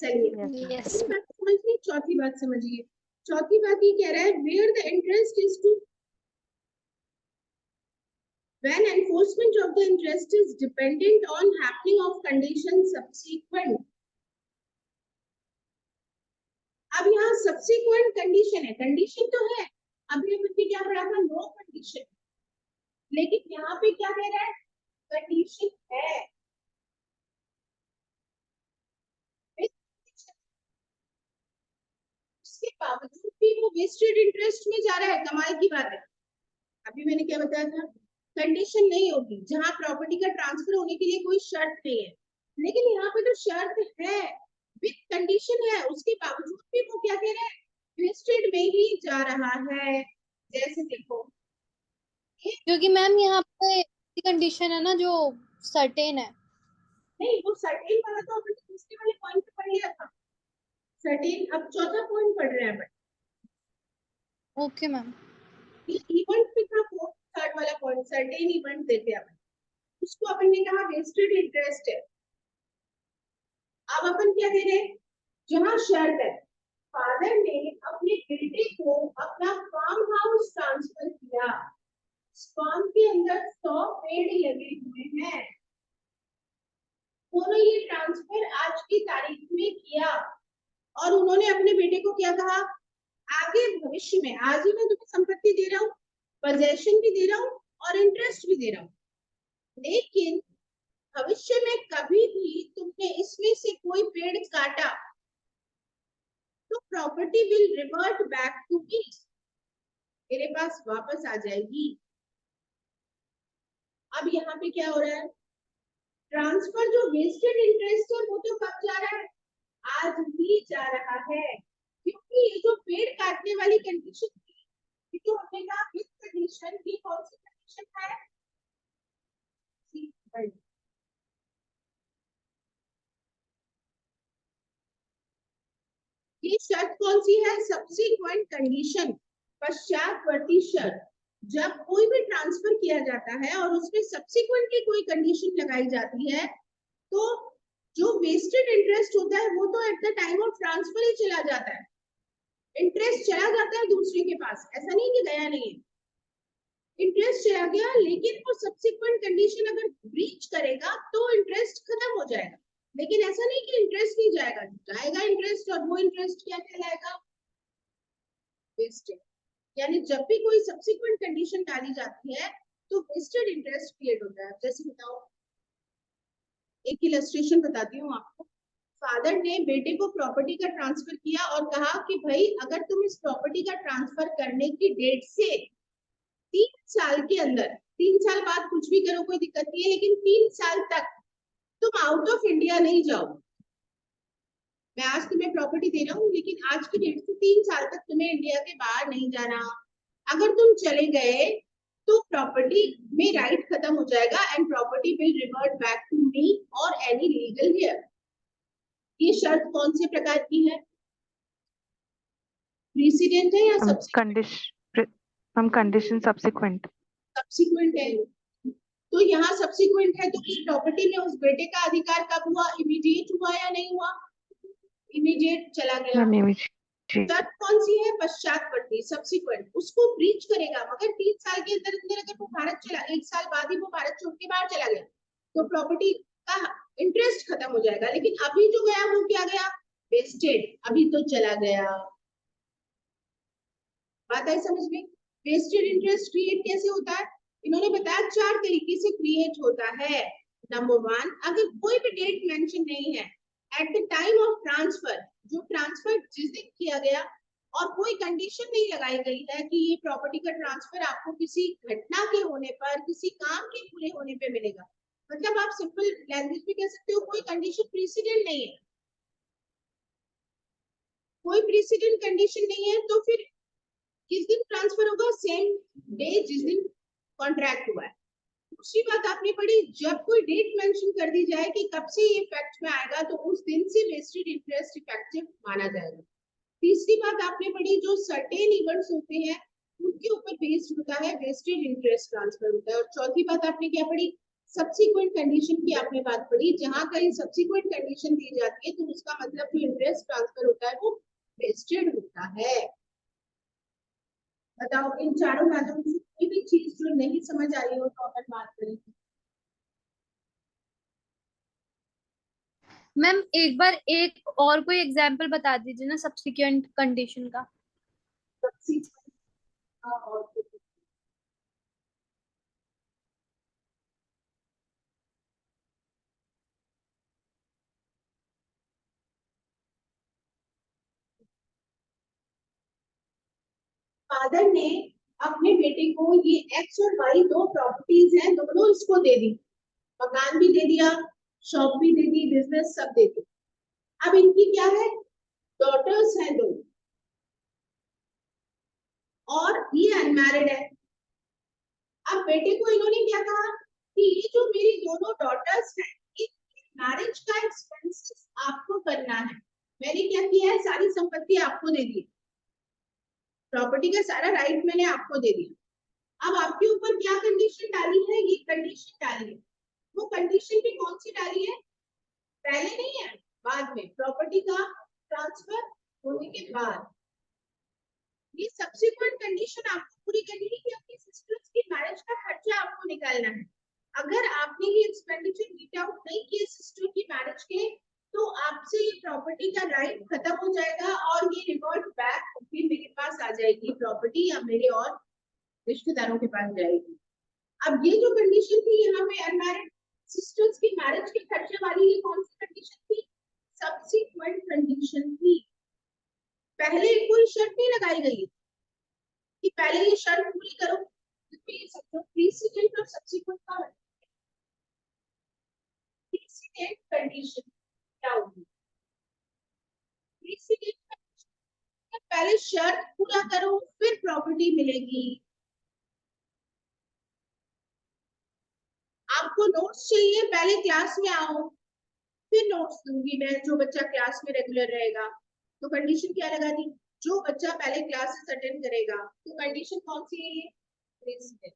चलिए Yes. ये बात समझिए। चौथी बात समझिए। चौथी बात ये कह रहा है where the interest is to when enforcement of the interest is dependent on happening of condition subsequent। अब यहाँ subsequent कंडीशन है, कंडीशन तो है, अभी हमने क्या पढ़ा था? No condition. लेकिन यहाँ पे क्या कह रहा है? कंडीशन है। उसके बावजूद भी वो वेस्टेड इंटरेस्ट में जा रहा है। कमाल की बात है। अभी मैंने क्या बताया था? कंडीशन नहीं होगी जहां प्रॉपर्टी का ट्रांसफर होने के लिए कोई शर्त नहीं है, लेकिन यहाँ पे तो शर्त है, विद कंडीशन है, उसके बावजूद भी वो क्या कह रहा है? वेस्टेड में ही जा रहा है। जैसे देखो, क्योंकि मैम यहाँ पे कंडीशन है ना जो सर्टेन है। नहीं वो सर्टेन वाला तो हमने दूसरे वाले पॉइंट पे पढ़ लिया था। सर्टेन अब चौथा पॉइंट पढ़ रहे हैं अपन। Okay ma'am. ये इवेंट पे था, फोर्थ थर्ड वाला पॉइंट सर्टेन इवेंट देते अपन, उसको अपन ने कहा वेस्टेड इंटरेस्ट है। अब अपन क्या कह रहे हैं? जहां शर्त है, फादर ने अपने बेटे को अपना फार्म हाउस ट्रांसफर किया, फार्म के अंदर 100 पेड़ लगे हुए हैं, उन्होंने ये ट्रांसफर आज की तारीख में किया, और उन्होंने अपने बेटे को क्या कहा? आगे भविष्य में, आज ही मैं तुम्हें संपत्ति दे रहा हूँ, पोजेशन भी दे रहा हूँ और इंटरेस्ट भी दे रहा हूँ, लेकिन भविष्य में कभी भी तुमने इसमें से कोई पेड़ काटा तो property will revert back to me, मेरे पास वापस आ जाएगी। अब यहाँ पे क्या हो रहा है? ट्रांसफर जो वेस्टेड इंटरेस्ट है वो तो कब जा रहा है? आज भी जा रहा है, क्योंकि ये जो पेड़ काटने वाली कंडीशन थी, ये जो हमने कहा विद कंडीशन, ये कौन सी कंडीशन है? ये शर्त कौन सी है? सब्सिक्वेंट कंडीशन, पश्चातवर्ती शर्त। जब कोई भी ट्रांसफर किया जाता है और उसमें सब्सिक्वेंटली कोई कंडीशन लगाई जाती है, तो जो वेस्टेड इंटरेस्ट होता है वो तो at the time of transfer ही चला जाता है, इंटरेस्ट चला जाता है दूसरे के पास, ऐसा नहीं कि गया नहीं है, इंटरेस्ट चला गया, लेकिन वो सब्सिक्वेंट कंडीशन अगर ब्रीच करेगा तो इंटरेस्ट खत्म हो जाएगा। लेकिन ऐसा नहीं कि इंटरेस्ट नहीं जाएगा, जाएगा इंटरेस्ट, और वो इंटरेस्ट क्या कहलाएगा? वेस्टेड। यानी जब भी कोई सब्सिक्वेंट कंडीशन डाली जाती है तो वेस्टेड इंटरेस्ट क्रिएट होता है। जैसे बताओ, एक इलस्ट्रेशन बताती हूँ आपको। फादर ने बेटे को प्रॉपर्टी का ट्रांसफर किया और कहा कि भाई अगर तुम इस प्रॉपर्टी का ट्रांसफर करने की डेट से 3 साल के अंदर, 3 साल बाद कुछ भी करो कोई दिक्कत नहीं है, लेकिन 3 साल तक तुम आउट ऑफ इंडिया नहीं जाओ। मैं आज तुम्हें प्रॉपर्टी दे रहा हूँ, लेकिन आज की डेट से 3 साल तक तुम्हें इंडिया के बाहर नहीं जाना। अगर तुम चले गए तो प्रॉपर्टी में राइट खत्म हो जाएगा and property will revert back to me और एनी लीगल हियर। ये शर्त कौन से प्रकार की है? प्रीसिडेंट है या कंडीशन सब्सिक्वेंट सब्सिक्वेंट है? तो यहाँ सब्सिक्वेंट है तो उस प्रॉपर्टी में उस बेटे का अधिकार कब हुआ? इमीडिएट हुआ या नहीं हुआ? इमीडिएट चला गया। शर्त कौन सी है? पश्चातवर्ती, सब्सिक्वेंट। उसको ब्रीच करेगा, मगर 3 साल के अंदर अंदर अगर वो भारत चला, 1 साल बाद ही वो भारत छोड़ के बाहर चला गया तो प्रॉपर्टी का इंटरेस्ट खत्म हो जाएगा। लेकिन अभी जो गया वो क्या गया? वेस्टेड, अभी तो चला गया। बात आई समझ में? वेस्टेड इंटरेस्ट क्रिएट कैसे होता है? इन्होंने बताया 4 तरीके से क्रिएट होता है। नंबर 1, अगर कोई भी डेट मेंशन नहीं है eight the time of transfer, जो ट्रांसफर जिस दिन किया गया, और कोई कंडीशन नहीं लगाई गई है कि ये प्रॉपर्टी का ट्रांसफर आपको किसी घटना के होने पर, किसी काम के पूरे होने पे मिलेगा। मतलब आप सिंपल लैंग्वेज में कह सकते हो कोई कंडीशन प्रीसिडेंट नहीं है, कोई प्रीसिडेंट कंडीशन नहीं है, तो फिर किस दिन ट्रांसफर होगा? सेम डे जिस दिन कॉन्ट्रैक्ट हुआ है। दूसरी बात आपने पढ़ी, जब कोई डेट मेंशन कर दी जाए कि कब से ये इफेक्ट में आएगा तो उस दिन से वेस्टेड इंटरेस्ट इफेक्टिव माना जाएगा। तीसरी बात आपने पढ़ी, जो सर्टेन इवेंट्स होते हैं उनके ऊपर बेस्ड होता है वेस्टेड इंटरेस्ट ट्रांसफर होता है। और चौथी बात आपने क्या पढ़ी? सब्सिक्वेंट कंडीशन की आपने बात पढ़ी। जहां कहीं सब्सिक्वेंट कंडीशन दी जाती है तो उसका मतलब जो इंटरेस्ट ट्रांसफर होता है वो वेस्टेड होता है। बताओ, इन चारों माध्यमों से कोई भी चीज जो नहीं समझ आ रही हो तो अपन बात करेंगे। मैम एक बार एक और कोई एग्जांपल बता दीजिए ना सब्सिक्वेंट कंडीशन का। और फादर ने अपने बेटे को ये एक्स और वाई 2 प्रॉपर्टीज हैं, दोनों इसको दे दी, मकान भी दे दिया, शॉप भी दे दी, बिजनेस सब दे दी। अब इनकी क्या है? डॉटर्स हैं 2 और ये अनमैरिड है। अब बेटे को इन्होंने क्या कहा कि ये जो मेरी दोनों डॉटर्स हैं, मैरिज का एक्सपेंसेस आपको करना है। मैंने क्या किया है? सारी संपत्ति आपको दे दी, प्रॉपर्टी का सारा राइट मैंने आपको दे दिया। अब आपके ऊपर क्या कंडीशन डाली है? ये कंडीशन डाली है। वो कंडीशन भी कौन सी डाली है? पहले नहीं है, बाद में, प्रॉपर्टी का ट्रांसफर होने के बाद। ये सब्सिक्वेंट कंडीशन आपको पूरी करनी है कि अपनी सिस्टर्स की मैरिज का खर्चा आपको निकालना है। अगर आपने ये एक्सपेंडिचर मीट आउट नहीं किए सिस्टर की मैरिज के, तो आपसे ये प्रॉपर्टी का राइट खत्म हो जाएगा और ये रिवर्ट बैक फिर मेरे पास आ जाएगी प्रॉपर्टी, या मेरे और रिश्तेदारों के पास जाएगी। अब ये जो कंडीशन थी यहाँ पे अनमैरिड सिस्टर्स की मैरिज के खर्चे वाली, ये कौन सी कंडीशन थी? सब्सिक्वेंट कंडीशन थी। पहले कोई शर्त नहीं लगाई गई कि पहले ये शर्त पूरी करो। तो ये सब प्रीसिडेंट और सब्सिक्वेंट का प्रीसिडेंट कंडीशन क्या होगी? प्रीसिडेंट कंडीशन पहले शर्त पूरा करो फिर प्रॉपर्टी मिलेगी। आपको नोट्स चाहिए, पहले क्लास में आओ फिर नोट्स दूंगी मैं, जो बच्चा क्लास में रेगुलर रहेगा। तो कंडीशन क्या लगा दी? जो बच्चा पहले क्लासेस अटेंड करेगा। तो कंडीशन कौन सी है? ये प्रेसिडेंट।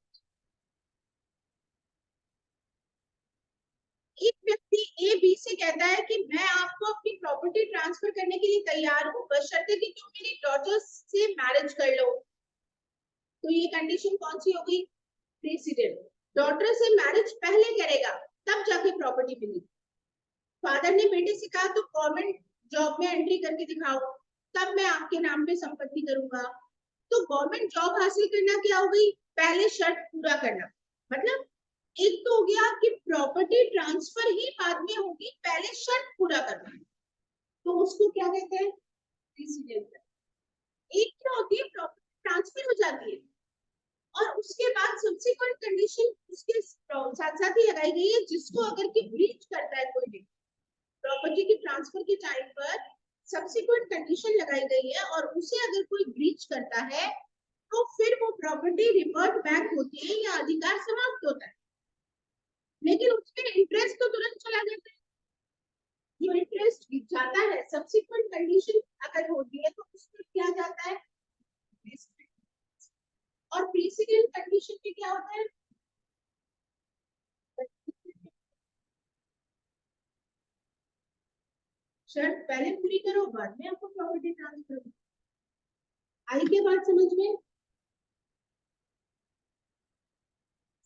एक व्यक्ति ए बी से कहता है कि मैं आपको अपनी प्रॉपर्टी ट्रांसफर करने के लिए तैयार हूँ, बशर्ते कि तुम मेरी डॉटर से मैरिज कर लो। तो ये कंडीशन कौन सी हो गई? प्रेसिडेंट। डॉटर से मैरिज पहले करेगा तब जाके प्रॉपर्टी मिलेगी। फादर ने बेटे से कहा तो गवर्नमेंट जॉब में एंट्री करके दिखाओ, तब मैं आपके नाम पे संपत्ति करूंगा। तो गवर्नमेंट जॉब हासिल करना क्या हो गई? पहले शर्त पूरा करना। मतलब एक तो हो गया कि प्रॉपर्टी ट्रांसफर ही बाद में होगी, पहले शर्त पूरा करना, तो उसको क्या कहते हैं? प्रेसिडेंट। एक क्या होती है? प्रॉपर्टी ट्रांसफर हो जाती है और उसके बाद सब्सिक्वेंट कंडीशन उसके साथ साथ ही लगाई गई है, जिसको अगर की ब्रीच करता है कोई भी प्रॉपर्टी की ट्रांसफर के टाइम पर सब्सिक्वेंट कंडीशन लगाई गई है और उसे अगर कोई ब्रीच करता है तो फिर वो प्रॉपर्टी रिवर्ट बैक होती है या अधिकार समाप्त होता है। लेकिन उसमें इंटरेस्ट तो तुरंत चला जाता है। जो इंटरेस्ट जाता है सब्सिक्वेंट कंडीशन अगर होती है तो उसमें क्या जाता है? और प्रीसीडेंट कंडीशन में क्या होता है? शर्त पहले पूरी करो, बाद में आपको प्रॉपर्टी ट्रांसफर करो। आई के बाद समझ में?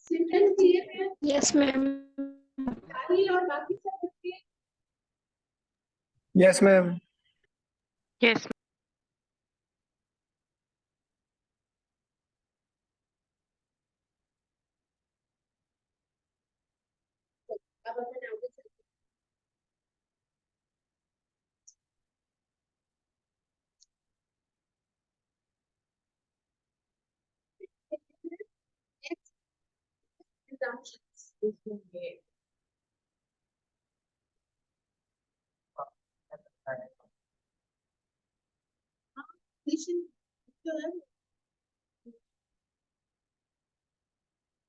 सिंटेंस क्लियर है? Yes, ma'am. साहिल और बाकी सब बच्चे यस मैम। यस अब अपन आगे चलते हैं। Next, assumptions. Definition जो है,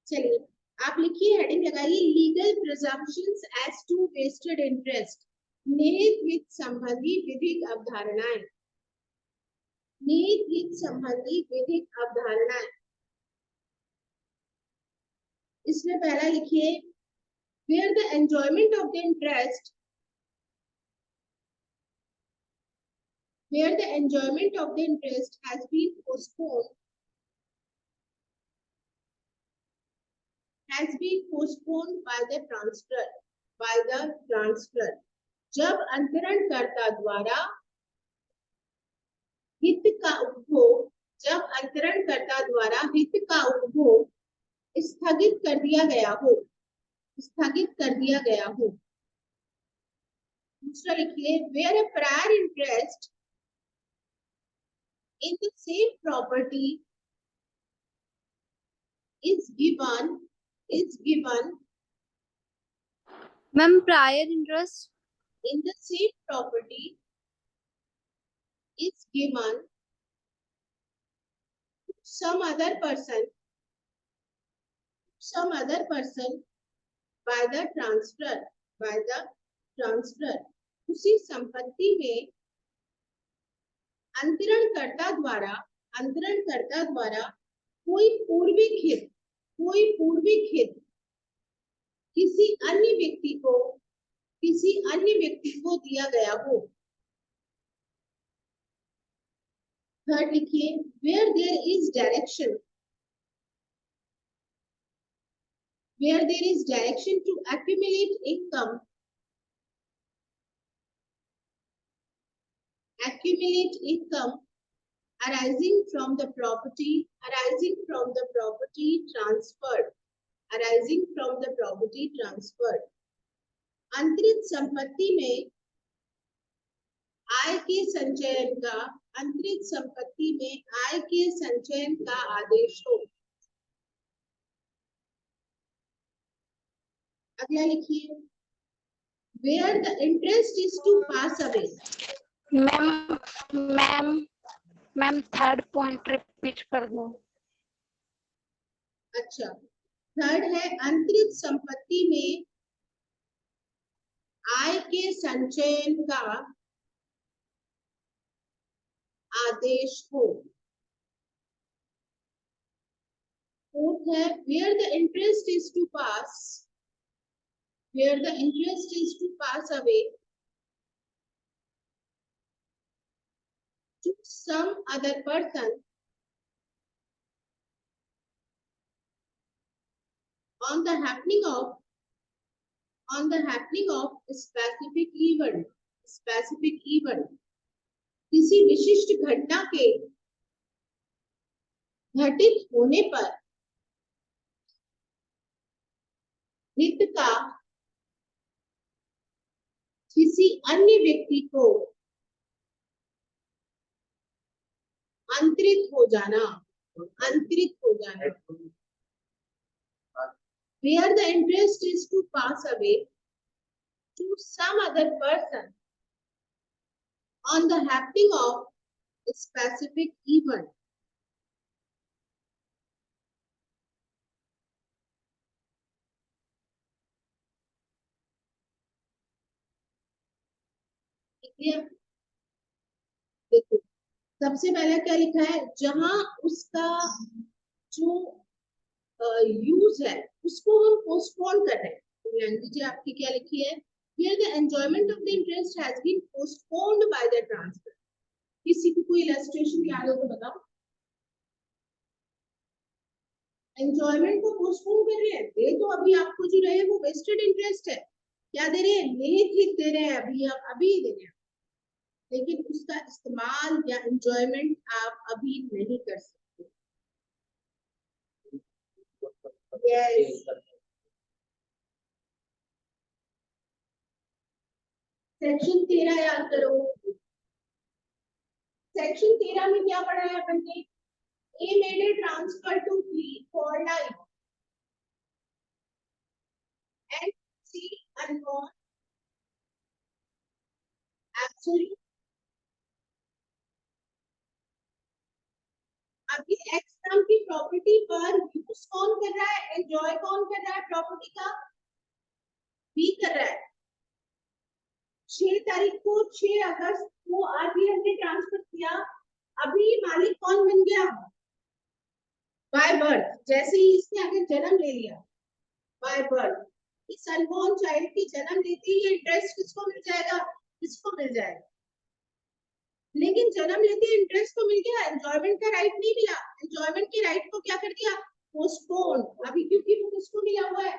चलिए आप लिखिए, हेडिंग लगाइए legal presumptions as to vested interest. निहित हित संबंधी विधिक अवधारणाएं। निहित हित संबंधी विधिक अवधारणाएं। इसमें पहला लिखिए where the enjoyment of the interest has been postponed by the transfer जब अंतरणकर्ता द्वारा हित का उपभोग स्थगित कर दिया गया हो। दूसरा लिखिए where a prior interest in the same property is given ma'am prior interest in the same property is given to some other person by the transfer उसी संपत्ति में अंतरणकर्ता द्वारा कोई पूर्विक हित किसी अन्य व्यक्ति को दिया गया हो। थर्ड लिखिए where there is direction to accumulate income arising from the property transferred अंतरित संपत्ति में आय के संचयन का आदेश हो। अगला लिखिए where the interest is to pass away। Ma'am third point repeat कर दो। अच्छा, थर्ड है अंतरित संपत्ति में आय के संचयन का आदेश हो। फोर्थ है where the interest is to pass where the interest is to pass away to some other person on the happening of specific event किसी विशिष्ट घटना के घटित होने पर हित का किसी अन्य व्यक्ति को अंतरित हो जाना where the interest is to pass away to some other person on the happening of a specific event. देखो सबसे पहला क्या लिखा है, जहां उसका जो यूज है उसको हम पोस्टपोन कर रहे हैं। तो लैंग्वेज आपकी क्या लिखी है, here the enjoyment of the interest has been postponed by the transfer। किसी को कोई इलस्ट्रेशन याद हो तो बताओ। एंजॉयमेंट को पोस्टपोन कर रहे हैं, दे तो अभी आपको जो रहे वो वेस्टेड इंटरेस्ट है, क्या दे रहे हैं, लेखित दे रहे हैं, अभी दे रहे हैं, लेकिन उसका इस्तेमाल या एंजॉयमेंट आप अभी नहीं कर सकते। यस, सेक्शन 13 याद करो। सेक्शन 13 में क्या पढ़ा है अपन ने, A made a transfer to B for life and C unborn absolute। अभी X नाम की प्रॉपर्टी पर यूज कौन कर रहा है, एंजॉय कौन कर रहा है प्रॉपर्टी का, B कर रहा है। 6 तारीख को 6 अगस्त को आरबीआई ने ट्रांसफर किया, अभी मालिक कौन बन गया, बाय बर्थ। जैसे ही इसने अगर जन्म ले लिया बाय बर्थ, इस अनबॉर्न चाइल्ड की जन्म लेते ही इंटरेस्ट किसको मिल जाएगा, किसको मिल जाएगा। लेकिन जन्म लेते इंटरेस्ट तो मिल गया, एंजॉयमेंट का राइट नहीं मिला। एंजॉयमेंट के राइट को क्या कर दिया, पोस्टपोन। अभी क्योंकि वो किसको मिला हुआ है,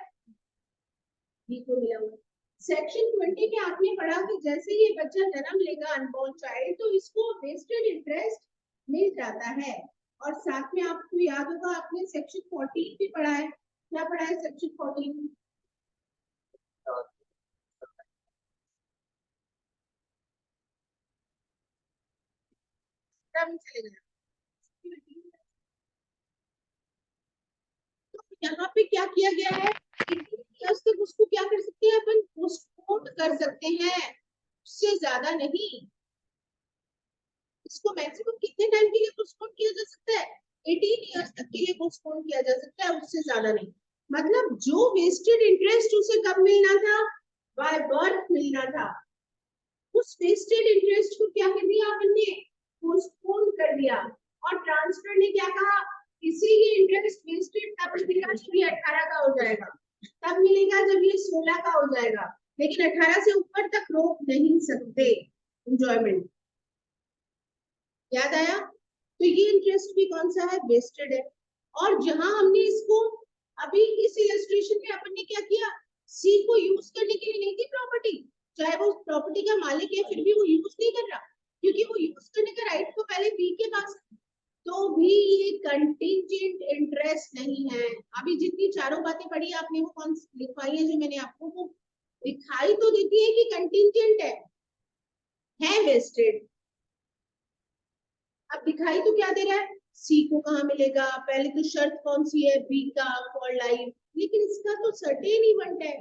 बी को मिला हुआ है। सेक्शन 20 में आपने पढ़ा कि जैसे ये बच्चा जन्म लेगा अनबॉर्न चाइल्ड, तो इसको वेस्टेड इंटरेस्ट मिल जाता है। और साथ में आपको याद होगा आपने सेक्शन 14 भी पढ़ा है, क्या पढ़ा है सेक्शन 14, तो यहाँ पे क्या किया गया है, तक उसको क्या कर सकते हैं अपन, पोस्टपोन कर सकते हैं, उससे ज्यादा नहीं। इसको मैक्सिमम कितने टाइम के लिए पोस्टपोन किया जा सकता है, 18 इयर्स तक के लिए पोस्टपोन किया जा सकता है, उससे ज्यादा नहीं। मतलब जो वेस्टेड इंटरेस्ट उसे कब मिलना था, बाय बर्थ मिलना था, उस वेस्टेड इंटरेस्ट को क्या कर दिया आपने, पोस्टपोन कर दिया। और ट्रांसफर ने क्या कहा, किसी ये इंटरेस्ट वेस्टेड तब मिलेगा जब ये 18 का हो जाएगा, तब मिलेगा जब ये 16 का हो जाएगा, लेकिन 18 से ऊपर तक रोक नहीं सकते एंजॉयमेंट। याद आया, तो ये इंटरेस्ट भी कौन सा है, वेस्टेड है। और जहां हमने इसको अभी इस इलस्ट्रेशन में अपन ने क्या किया, सी को यूज करने के लिए नहीं थी प्रॉपर्टी, चाहे वो प्रॉपर्टी का मालिक है फिर भी वो यूज नहीं कर रहा, क्योंकि वो यूज करने का राइट तो पहले बी के पास, तो भी ये कंटिंजेंट इंटरेस्ट नहीं है। अभी जितनी चारों बातें पढ़ी आपने वो कौन लिखवाई है, जो मैंने आपको वो दिखाई तो देती है कि कंटिंजेंट है वेस्टेड। अब दिखाई तो क्या दे रहा है, सी को कहाँ मिलेगा, पहले तो शर्त कौन सी है, बी का फॉर लाइफ, लेकिन इसका तो सर्टेन इवेंट है,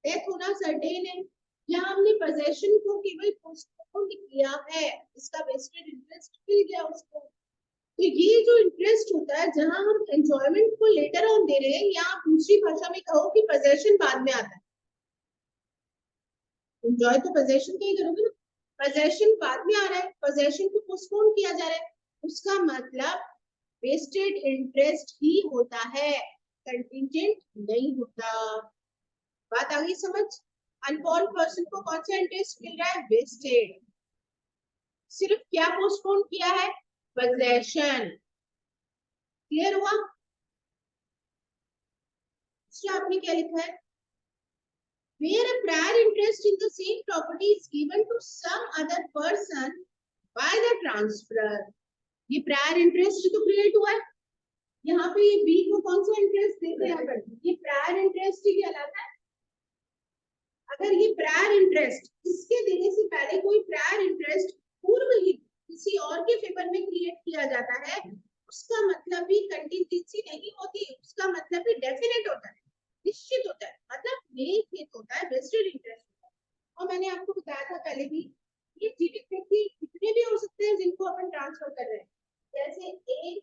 डेथ होना सर्टेन है। यहाँ हमने पोजेशन को केवल पोस्टपोन किया है, इसका वेस्टेड इंटरेस्ट मिल गया उसको। तो ये जो इंटरेस्ट होता है, जहां हम एंजॉयमेंट को लेटर ऑन दे रहे हैं, या आप दूसरी भाषा में कहो कि पोजेशन बाद में आता है, एंजॉय तो पोजेशन का ही करोगे ना, पोजेशन बाद में आ रहा है, पोजेशन को पोस्टपोन किया जा रहा है, उसका मतलब वेस्टेड इंटरेस्ट ही होता है, कंटिंजेंट नहीं होता। बात आ गई समझ? अनबॉर्न पर्सन को कौन सा इंटरेस्ट मिल रहा है? वेस्टेड। सिर्फ क्या पोस्टपोन किया है? पोजेशन। क्लियर हुआ? आपने क्या लिखा है? Where a prior interest in the same property is given to some other person by the transfer. ये प्रायर इंटरेस्ट तो क्रिएट हुआ है। यहाँ पे ये बी को कौन सा इंटरेस्ट देते हैं? यहाँ पर ये प्रायर इंटरेस्ट ही कहलाता है। अगर ये प्रायर इंटरेस्ट इसके देने से पहले कोई प्रायर इंटरेस्ट पूर्व ही किसी और के फेवर में क्रिएट किया जाता है, उसका मतलब भी कंटिजेंसी नहीं होती, उसका मतलब भी डेफिनेट होता है, निश्चित होता है, मतलब मेल होता है, वेस्टेड इंटरेस्ट होता है। और मैंने आपको बताया था पहले भी, ये जीवित व्यक्ति कितने भी हो सकते हैं जिनको अपन ट्रांसफर कर रहे हैं। जैसे ए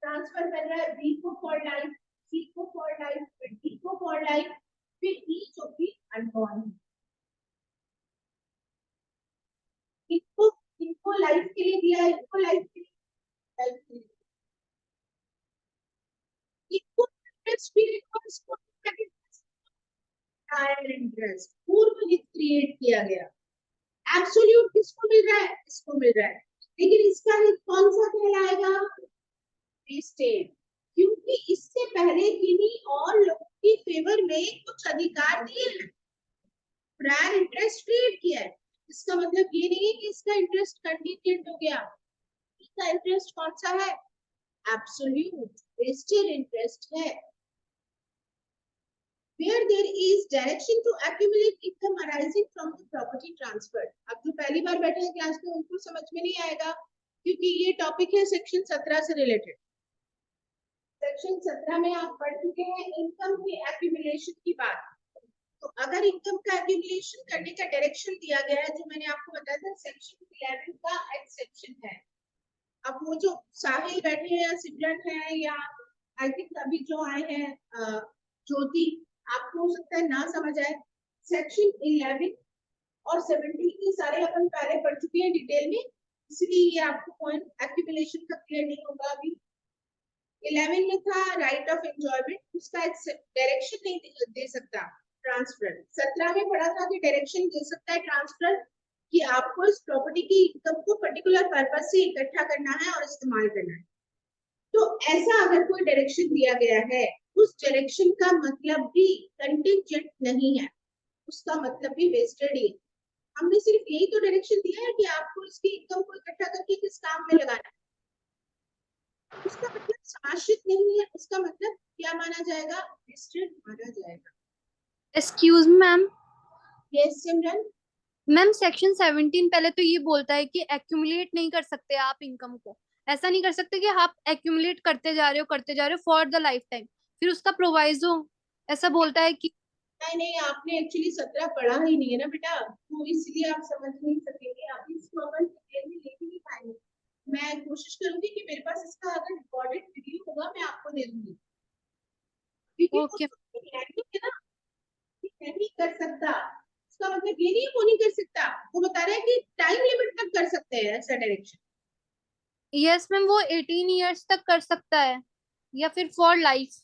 ट्रांसफर कर रहा है बी को फॉर लाइफ, सी को फॉर लाइफ, फिर डी को फॉर लाइफ, फिर ई जो कि अनबॉर्न है। इनको लाइफ के लिए दिया है, इनको लाइफ के लिए, लाइफ के लिए इनको इंटरेस्ट भी इसको इंटरेस्ट पूर्व हित क्रिएट किया गया। एब्सोल्यूट किसको मिल रहा है? इसको मिल रहा है, लेकिन इसका हित कौन सा कहलाएगा? वेस्टेड, क्योंकि इससे पहले किन्हीं और लोगों की फेवर में कुछ अधिकार दिए हैं, प्रायर इंटरेस्ट क्रिएट किया है। इसका मतलब ये नहीं है कि इसका इंटरेस्ट कंटीन्यूट हो गया। इसका इंटरेस्ट कौन सा है? एब्सोल्यूट वेस्टेड इंटरेस्ट है। Where there is direction to accumulate income arising from the property transfer. अब जो पहली बार बैठे हैं क्लास में उनको समझ में नहीं आएगा, क्योंकि ये टॉपिक है सेक्शन 17 से रिलेटेड। सेक्शन 17 में आप पढ़ चुके हैं इनकम के एक्यूमुलेशन की बात। तो अगर इनकम का एक्यूमुलेशन करने का डायरेक्शन दिया गया है, जो मैंने आपको बताया था सेक्शन 11 का एक्सेप्शन है। अब वो जो साहिल बैठे हैं या सिमरन है या आई थिंक अभी जो आए हैं ज्योति, आपको हो सकता है ना समझ आए। सेक्शन 11 और 17 के सारे अपन पहले पढ़ चुके हैं डिटेल में, इसलिए ये आपको पॉइंट एक्यूमुलेशन का क्लियर नहीं होगा अभी। 11 में था राइट ऑफ एंजॉयमेंट, उसका डायरेक्शन नहीं दे सकता ट्रांसफर। 17 में पढ़ा था कि डायरेक्शन दे सकता है ट्रांसफर, कि आपको इस प्रॉपर्टी की इनकम को पर्टिकुलर पर्पस से इकट्ठा करना है और इस्तेमाल करना है। तो ऐसा अगर कोई डायरेक्शन दिया गया है, उस डायरेक्शन का मतलब भी कंटिजेंट नहीं है, उसका मतलब भी वेस्टेड ही है। हमने सिर्फ यही तो डायरेक्शन दिया है कि आपको इसकी इनकम को इकट्ठा करके किस काम में लगाना है, उसका मतलब समाश्रित नहीं है, उसका मतलब क्या माना जाएगा? वेस्टेड माना जाएगा। Excuse me ma'am. यस सिमरन। मैम सेक्शन 17 पहले तो ये बोलता है कि एक्यूमुलेट नहीं कर सकते आप इनकम को, ऐसा नहीं कर सकते कि आप एक्यूमुलेट करते जा रहे हो फॉर द लाइफ टाइम। फिर उसका प्रोवाइजो ऐसा बोलता है कि नहीं, आपने एक्चुअली 17 पढ़ा ही नहीं है ना बेटा, तो इसलिए आप समझ नहीं सकेंगे। अभी इसको अपन डिटेल में लेके नहीं पाएंगे। मैं कोशिश करूंगी कि मेरे पास इसका अगर रिकॉर्डेड वीडियो होगा मैं आपको दे दूंगी, क्योंकि ओके है ना, नहीं कर सकता इसका मतलब ये नहीं वो नहीं कर सकता, वो बता रहा है कि टाइम लिमिट तक कर सकते हैं ऐसा डायरेक्शन। यस मैम, वो 18 इयर्स तक कर सकता है या फिर फॉर लाइफ।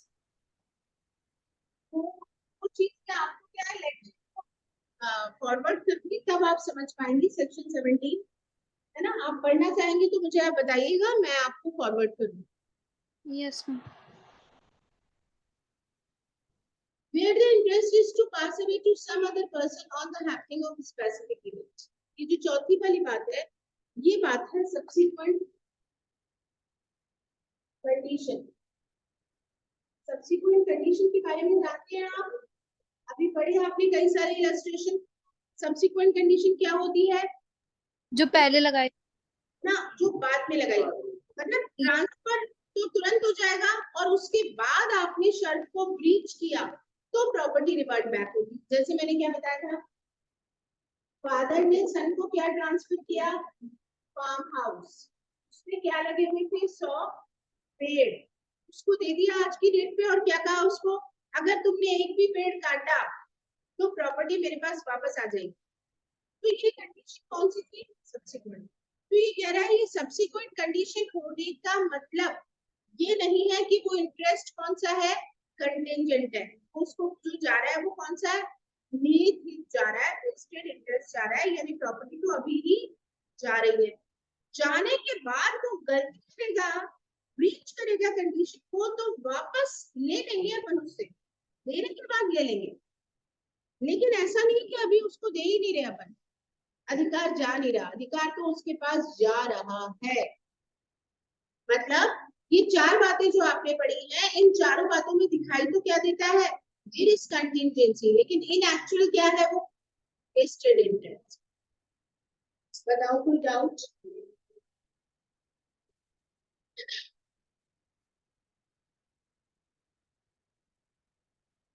वो चीज में आपको क्या है, लेक्चर फॉरवर्ड करूंगी तब आप समझ पाएंगे सेक्शन 17 है ना। आप पढ़ना चाहेंगे तो मुझे आप बताइएगा, मैं आपको फॉरवर्ड करूंगी। Yes ma'am. Where the interest is to pass away to some other person on the happening of a specific event. ये जो चौथी वाली बात है, ये बात है subsequent condition। subsequent condition के बारे में जानते हैं आप? अभी पढ़े आपने कई सारे इलस्ट्रेशन। subsequent condition क्या होती है? जो पहले लगाए ना, जो बाद में लगाई, मतलब ट्रांसफर तो तुरंत हो जाएगा और उसके बाद आपने शर्त को ब्रीच किया तो प्रॉपर्टी रिवर्ट बैक होगी। जैसे मैंने क्या बताया था, फादर ने सन को क्या ट्रांसफर किया? Farm house. उसमें क्या लगे हुए थे? 100 पेड़, उसको दे दिया आज की डेट पे। और क्या कहा उसको? अगर तुमने एक भी पेड़ काटा तो प्रॉपर्टी मेरे पास वापस आ जाएगी। तो ये कंडीशन कौन सी थी? सब्सिक्वेंट। तो ये कह रहा है ये सब्सिक्वेंट कंडीशन होने का मतलब ये नहीं है कि वो इंटरेस्ट कौन सा है? कंटिंजेंट है, उसको जो जा रहा है वो कौन सा है, नीड जा रहा है, वेस्टेड इंटरेस्ट जा रहा है, यानी प्रॉपर्टी तो अभी ही जा रही है। जाने के बाद वो गलती करेगा, ब्रीच करेगा कंडीशन को, तो वापस ले लेंगे अपन उससे, लेने के बाद ले लेंगे, लेकिन ऐसा नहीं कि अभी उसको दे ही नहीं रहे अपन, अधिकार जा नहीं रहा, अधिकार तो उसके पास जा रहा है। मतलब ये चार बातें जो आपने पढ़ी हैं, इन चारों बातों में दिखाई तो क्या देता है, देयर इज कंटिंजेंसी, लेकिन इन एक्चुअल क्या है वो, वेस्टेड इंटरेस्ट। बताओ कोई डाउट?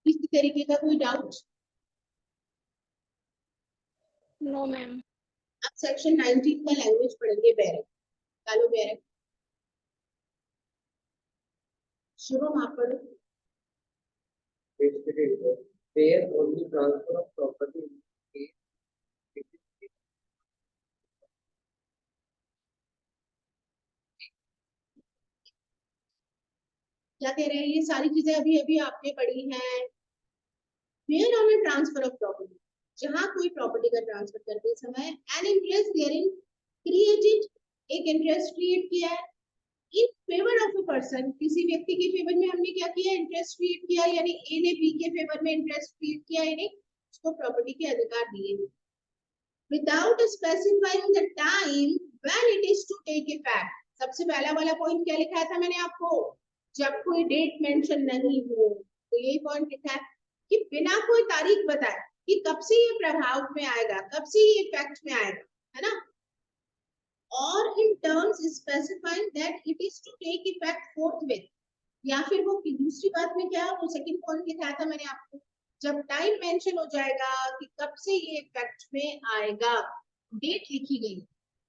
किसी तरीके का कोई डाउट? No ma'am. अब सेक्शन 19 का लैंग्वेज पढ़ेंगे, बैरक। चालो बैरक, शुरू आप पढ़ो। Vested interest. Where only transfer of property is क्या कह रहे हैं, ये सारी चीजें अभी अभी आपने पढ़ी हैं। Where on a transfer of property, जहां कोई प्रॉपर्टी का ट्रांसफर करते समय एन इंटरेस्ट देयरिन क्रिएटेड, एक इंटरेस्ट क्रिएट किया है, in favour of a person, किसी व्यक्ति के फेवर में हमने क्या किया, इंटरेस्ट क्रिएट किया, यानी ए ने बी के फेवर में इंटरेस्ट क्रिएट किया, यानी उसको प्रॉपर्टी के अधिकार दिए, without specifying the time when it is to take effect. सबसे पहला वाला पॉइंट क्या लिखा था मैंने आपको, जब कोई डेट मेंशन नहीं हो, तो यही पॉइंट लिखा है कि बिना कोई तारीख बताए कि कब से ये प्रभाव में आएगा, कब से ये इफेक्ट में आएगा, है ना, और in terms specifying that it is to take effect forthwith, या फिर वो दूसरी बात में क्या, वो सेकंड पॉइंट लिखाया था मैंने आपको, जब टाइम मेंशन हो जाएगा कि कब से ये इफेक्ट में आएगा, डेट लिखी गई,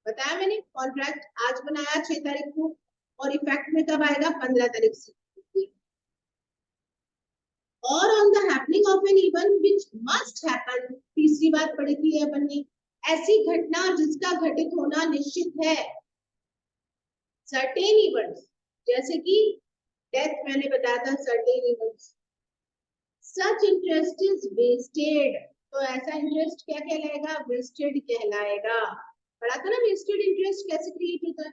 बताया मैंने, कॉन्ट्रैक्ट आज बनाया 6 तारीख को, और इफेक्ट में कब आएगा, 15 तारीख से, और on the happening of an event which must happen, तीसरी बात पढ़ी थी अपन ने, ऐसी घटना जिसका घटित होना निश्चित है, सर्टेन इवेंट्स, जैसे कि डेथ मैंने बताया था, certain events, such interest is vested, तो ऐसा इंटरेस्ट क्या कहलाएगा, वेस्टेड कहलाएगा। पढ़ा था ना वेस्टेड इंटरेस्ट कैसे क्रिएट होता है,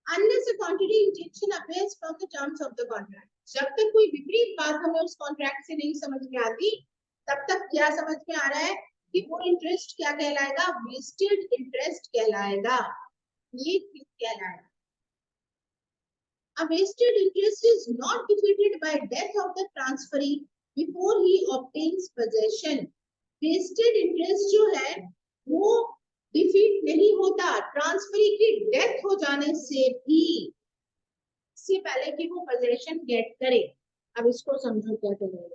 unless a contrary intention appears from the terms of the contract, जब तक कोई विपरीत बात हमें उस कॉन्ट्रैक्ट से नहीं समझ में आती, तब तक क्या समझ में आ रहा है कि वो इंटरेस्ट क्या कहलाएगा, वेस्टेड इंटरेस्ट कहलाएगा, ये चीज कहलाएगा। A vested interest is not defeated by death of the transferee before he obtains possession. Vested interest जो है वो डिफीट नहीं होता ट्रांसफरी की डेथ हो जाने से भी, इससे पहले कि वो पोजेशन गेट करे। अब इसको समझो क्या करेंगे।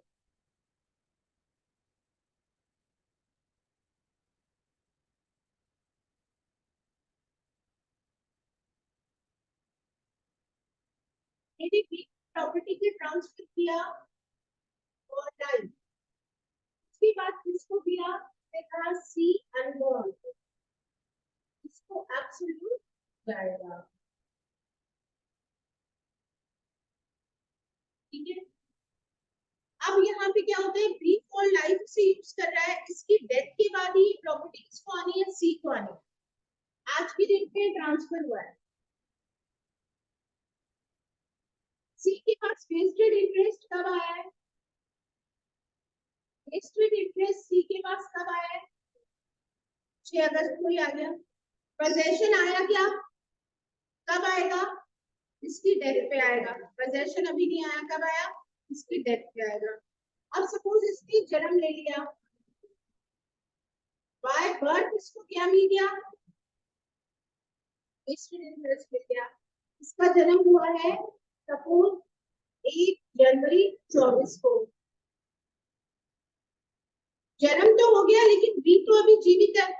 प्रॉपर्टी के ट्रांसफर किया और टाइम, उसके बाद किसको दिया, देखा सी अनबॉर्न, इसको एब्सोल्यूट जाएगा, ठीक है। अब यहाँ पे क्या होता है, ब्रीफ और लाइफ से यूज कर रहा है, इसकी डेथ के बाद ही प्रॉपर्टी किसको आनी है, सी को आनी है, आज की डेट में ट्रांसफर हुआ है, सी के पास वेस्टेड इंटरेस्ट कब आया है, वेस्टेड इंटरेस्ट सी के पास कब आया है, 6 अगस्त को ही आ गया। पोजेशन आया क्या, कब आएगा, इसकी डेथ पे आएगा, पोजेशन अभी नहीं आया, कब आया, इसकी डेथ पे आएगा। अब सपोज इसने जन्म ले लिया, बाय बर्थ इसको क्या मिल गया, वेस्टेड इंटरेस्ट मिल गया, इसका जन्म हुआ है सपोज 1 जनवरी 24 को, जन्म तो हो गया लेकिन बी तो अभी जीवित है,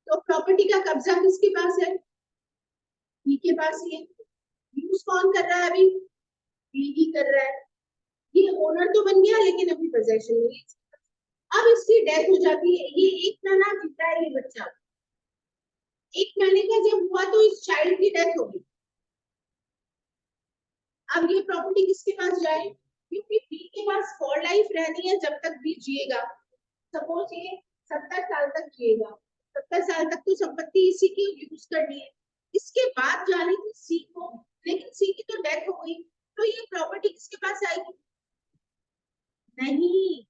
तो प्रॉपर्टी का कब्जा किसके पास है, बी के पास ही है। यूज कौन कर रहा है अभी, बी ही कर रहा है, ये ओनर तो बन गया लेकिन अभी पोजेशन नहीं है। अब इसकी डेथ हो जाती है, ये 1 महीना जीता है ये बच्चा, 1 महीने का जब हुआ तो इस चाइल्ड की डेथ हो गई। अब ये प्रॉपर्टी किसके पास जाए, क्योंकि बी के पास फॉर लाइफ रहनी है जब तक बी जिएगा। सपोज ये 70 साल तक जिएगा, 70 साल तक तो संपत्ति इसी की यूज करनी है। इसके बाद जानी थी सी को, लेकिन सी की तो डेथ हो गई, तो ये प्रॉपर्टी किसके पास आएगी? नहीं,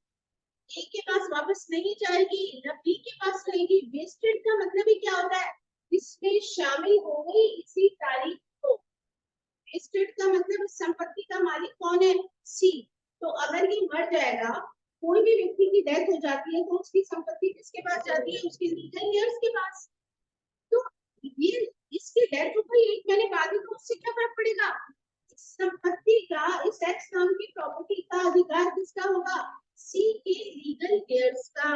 ए के पास वापस नहीं जाएगी, न बी के पास रहेगी। वेस्टेड का मतलब ही क्या होता है? इसमें शामिल हो गई इसी तारीख को। वेस्टेड का मतलब संपत्ति का मालिक कौन है? सी। तो अगर ये मर जाएगा, कोई भी व्यक्ति की डेथ हो जाती है, तो उसकी संपत्ति किसके पास जाती है? उसके लीगल हेयर्स के पास। तो ये इसकी डेथ हो गई 1 महीने बाद ही, तो उससे क्या फर्क पड़ेगा? इस संपत्ति का, इस एक्स नाम की प्रॉपर्टी का अधिकार किसका होगा? सी के लीगल हेयर्स का।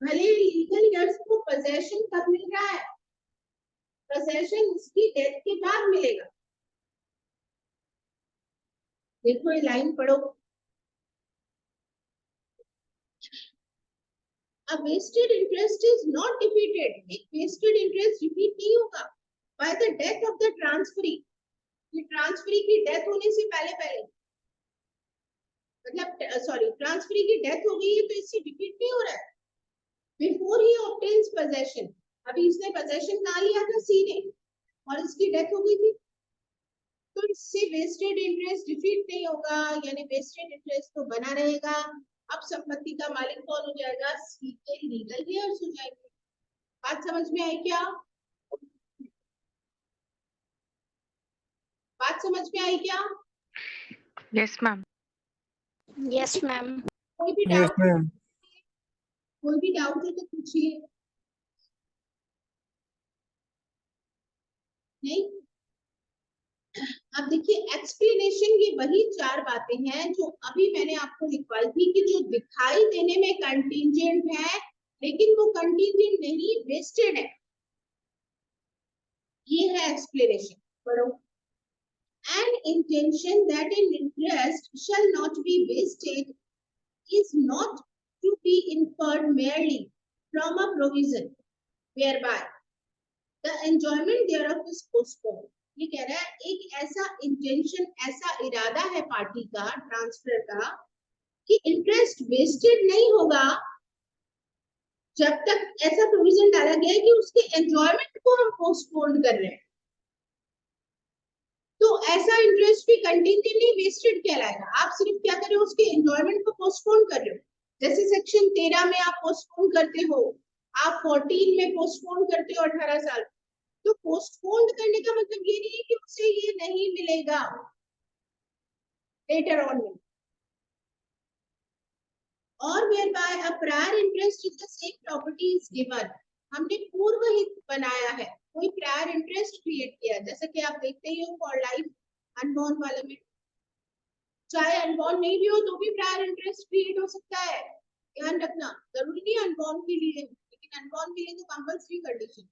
भले लीगल हेयर्स को पोजेशन कब मिल रहा है? पोजेशन इसकी डेथ के बाद मिलेगा। देखो ये लाइन पढ़ो। A vested interest is not defeated. एक vested interest defeat नहीं होगा by the death of the transferee. ये ट्रांसफरी की डेथ होने से पहले पहले, मतलब सॉरी, ट्रांसफरी की डेथ हो गई है तो इससे डिफीट नहीं हो रहा है। बिफोर ही ऑब्टेन्स पोजेशन, अभी इसने पोजेशन कहाँ लिया था? सी ने, और इसकी डेथ हो गई थी, तो इससे वेस्टेड इंटरेस्ट डिफीट नहीं होगा, यानी वेस्टेड इंटरेस्ट तो बना रहेगा। अब संपत्ति का मालिक कौन हो जाएगा? सी के लीगल हेयर्स हो जाएंगे। बात समझ में आई क्या? बात समझ में आई क्या? Yes ma'am. Yes, ma'am. कोई भी यस डाउट, मैम। कोई भी डाउट हो तो पूछिए। नहीं? अब देखिए एक्सप्लेनेशन, ये वही 4 बातें हैं जो अभी मैंने आपको लिखवाई थी कि जो दिखाई देने में कंटीजेंट है, लेकिन वो कंटीजेंट नहीं, वेस्टेड है। ये है एक्सप्लेनेशन। पढ़ो। An intention that an interest shall not be wasted is not to be inferred merely from a provision whereby the enjoyment thereof is postponed. ये कह रहा है एक ऐसा इंटेंशन, ऐसा इरादा है पार्टी का, ट्रांसफर का, कि इंटरेस्ट वेस्टेड नहीं होगा जब तक ऐसा प्रोविजन डाला गया है कि उसके एंजॉयमेंट को हम पोस्टपोन कर रहे हैं। तो ऐसा इंटरेस्ट भी कंटिन्यू नहीं, वेस्टेड कहलाएगा। आप सिर्फ क्या कर रहे हो? उसके एंजॉयमेंट को पोस्टपोन कर रहे हो। जैसे सेक्शन 13 में आप पोस्टपोन करते हो, आप 14 में पोस्टपोन करते हो 18 साल। तो पोस्टपोन करने का मतलब ये नहीं है कि उसे ये नहीं मिलेगा, लेटर ऑन में। और whereby a prior interest in the same property is given, हमने पूर्व हित बनाया है, कोई प्रायर इंटरेस्ट क्रिएट किया। जैसे कि आप देखते ही हो फॉर लाइफ अनबॉर्न वाले में, चाहे अनबॉर्न नहीं भी हो तो भी प्रायर इंटरेस्ट क्रिएट हो सकता है। ध्यान रखना, जरूरी नहीं अनबॉर्न के लिए, लेकिन अनबॉर्न के लिए तो कंपल्सरी कंडीशन।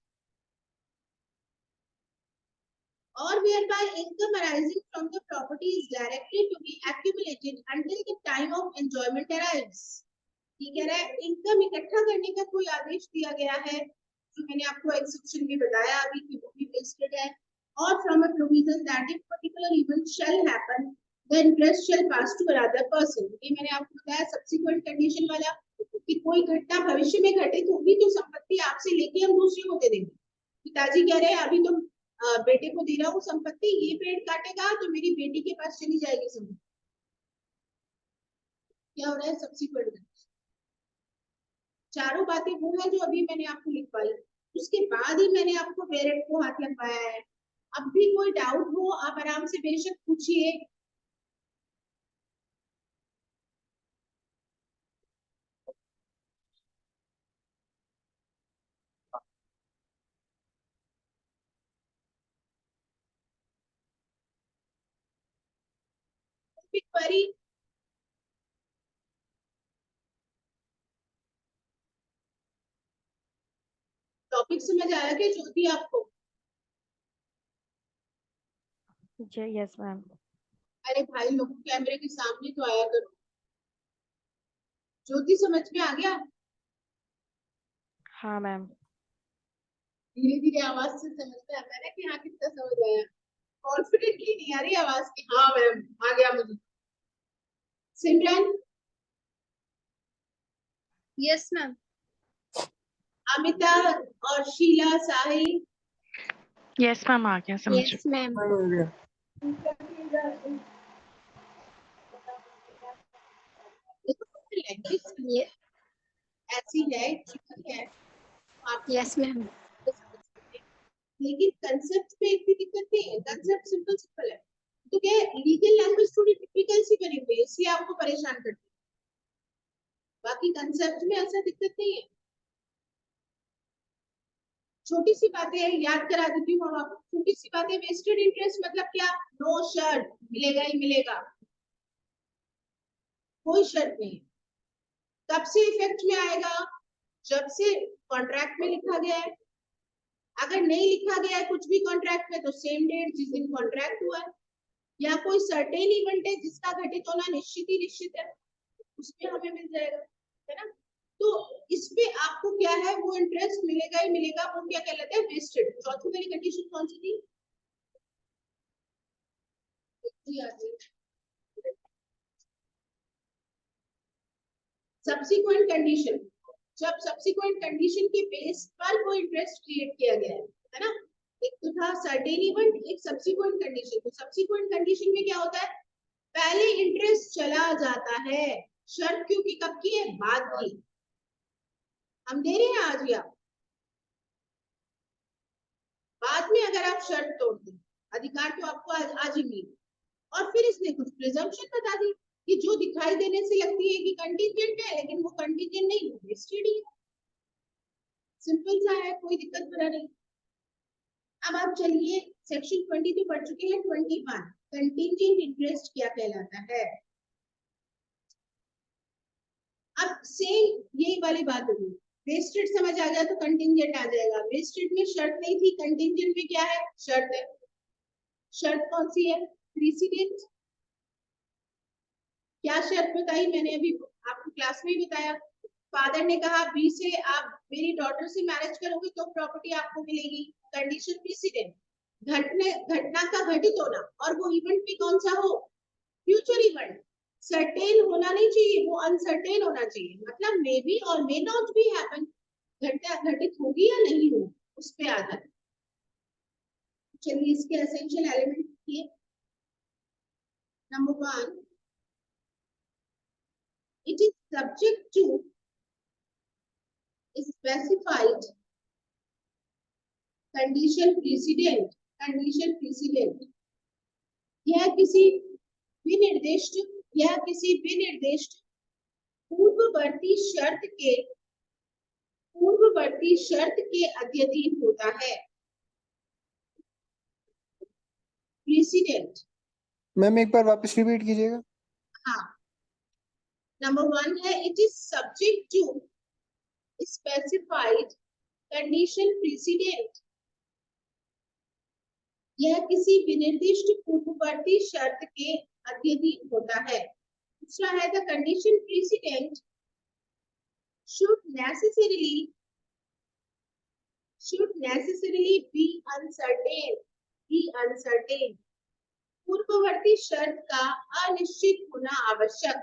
और whereby income arising from the property is directed to be accumulated until the time of enjoyment arrives. ये कह रहा है इनकम इकट्ठा करने का कोई आदेश दिया गया है, जो मैंने आपको एक्सेप्शन में बताया अभी कि वो भी वेस्टेड है। और from a provision that if particular event shall happen the interest shall pass to another person. ये मैंने आपको बताया सब्सिक्वेंट कंडीशन वाला, कि कोई घटना भविष्य में घटित होगी तो संपत्ति आपसे लेके हम दूसरे को दे देंगे। पिताजी कह रहे हैं अभी तो बेटे को दे रहा हूँ संपत्ति, ये पेड़ काटेगा तो मेरी बेटी के पास चली जाएगी संपत्ति। क्या हो रहा है? सब्सिक्वेंट। चारों बातें वो है जो अभी मैंने आपको लिखवाई, उसके बाद ही मैंने आपको पेरेंट को हाथ लगवाया है। अब भी कोई डाउट हो आप आराम से बेशक पूछिए। क्वेरी? टॉपिक समझ आया क्या ज्योति आपको? Yes ma'am. अरे भाई लोग कैमरे के सामने तो आया करो। ज्योति समझ में आ गया? हाँ मैम। धीरे धीरे आवाज से समझ में आता है ना कि हाँ कितना समझ आया। कॉन्फिडेंटली नहीं आ रही आवाज की। हाँ मैम, आ गया मुझे। सिमरन, यस मैम। अमिता और शीला, साहिल, यस मैम, आ गया समझ। Yes, ma'am. हो गया। लैंग्वेज Ye- ऐसी है, ठीक है, आप Yes, ma'am. लेकिन कंसेप्ट में इतनी दिक्कत नहीं है। कंसेप्ट सिंपल सिंपल है। तो क्या लीगल लैंग्वेज थोड़ी टिपिकल सी बनी हुई है, इसलिए आपको परेशान करती है। बाकी कंसेप्ट में ऐसा दिक्कत नहीं है। छोटी सी बातें याद करा देती हूँ हम आपको। छोटी सी बातें, वेस्टेड इंटरेस्ट मतलब क्या? नो शर्ट, मिलेगा ही मिलेगा, कोई शर्त नहीं। कब से इफेक्ट में आएगा? जब से कॉन्ट्रैक्ट में लिखा गया है। अगर नहीं लिखा गया है कुछ भी कॉन्ट्रैक्ट में, तो सेम डेट जिस दिन कॉन्ट्रैक्ट हुआ है, या कोई सर्टेन इवेंट है जिसका घटित होना निश्चित ही निश्चित है, उसमें हमें मिल जाएगा, है ना। तो इसमें आपको क्या है, वो इंटरेस्ट मिलेगा ही मिलेगा। वो क्या कहलाता है? वेस्टेड। चौथी वाली कंडीशन कौन सी थी? Subsequent condition. जब सब्सिक्वेंट कंडीशन के बेस पर कोई इंटरेस्ट क्रिएट किया गया है ना। एक तो था सर्टेन इवेंट, एक सब्सिक्वेंट कंडीशन। तो सब्सिक्वेंट कंडीशन में क्या होता है? पहले इंटरेस्ट चला जाता है। शर्त क्योंकि कब की है? बाद की। हम दे रहे हैं आज या बाद में? अगर आप शर्त तोड़ दें, अधिकार तो आपको आज ही मिले। और फिर इसने कुछ प्रिजम्पशन बता दी कि जो दिखाई देने से लगती है कि कंटीजेंट है, लेकिन वो कंटीजेंट नहीं, वो वेस्टेड ही है। सिंपल सा है, कोई दिक्कत भरा नहीं। अब आप चलिए, सेक्शन 20 तो पढ़ चुके हैं। 21 कंटीजेंट इंटरेस्ट क्या कहलाता है। अब सेम यही वाली बात होगी। वेस्टेड समझ आ गया तो कंटीजेंट आ जाएगा। वेस्टेड में शर्त नहीं थी, कंटीजेंट में क्या है? शर्त है। शर्त कौन सी है? प्रीसिडेंट। क्या शर्त बताई मैंने अभी आपको क्लास में ही बताया। फादर ने कहा बी से आप मेरी डॉटर से मैरिज करोगे तो प्रॉपर्टी आपको मिलेगी। Condition precedent. घटना का घटित होना, और वो इवेंट भी कौन सा हो? Future event. सर्टेन होना नहीं चाहिए, वो अनसर्टेन होना चाहिए। मतलब मे बी और मे नॉट बी हैपन। घटना घटित होगी या नहीं होगी, उस पे आधार। चलिए इसके एसेंशियल एलिमेंट किए। Number 1, it is subject to specified condition precedent। Condition precedent यह किसी विनिर्दिष्ट पूर्ववर्ती शर्त के अध्ययन होता है। प्रीसिडेंट। मैम एक बार वापस रिपीट कीजिएगा। हाँ, नंबर 1 है it is subject to specified condition precedent. यह किसी विनिर्दिष्ट पूर्ववर्ती शर्त के अधीन होता है। दूसरा है the condition precedent should necessarily be uncertain। पूर्ववर्ती शर्त का अनिश्चित होना आवश्यक।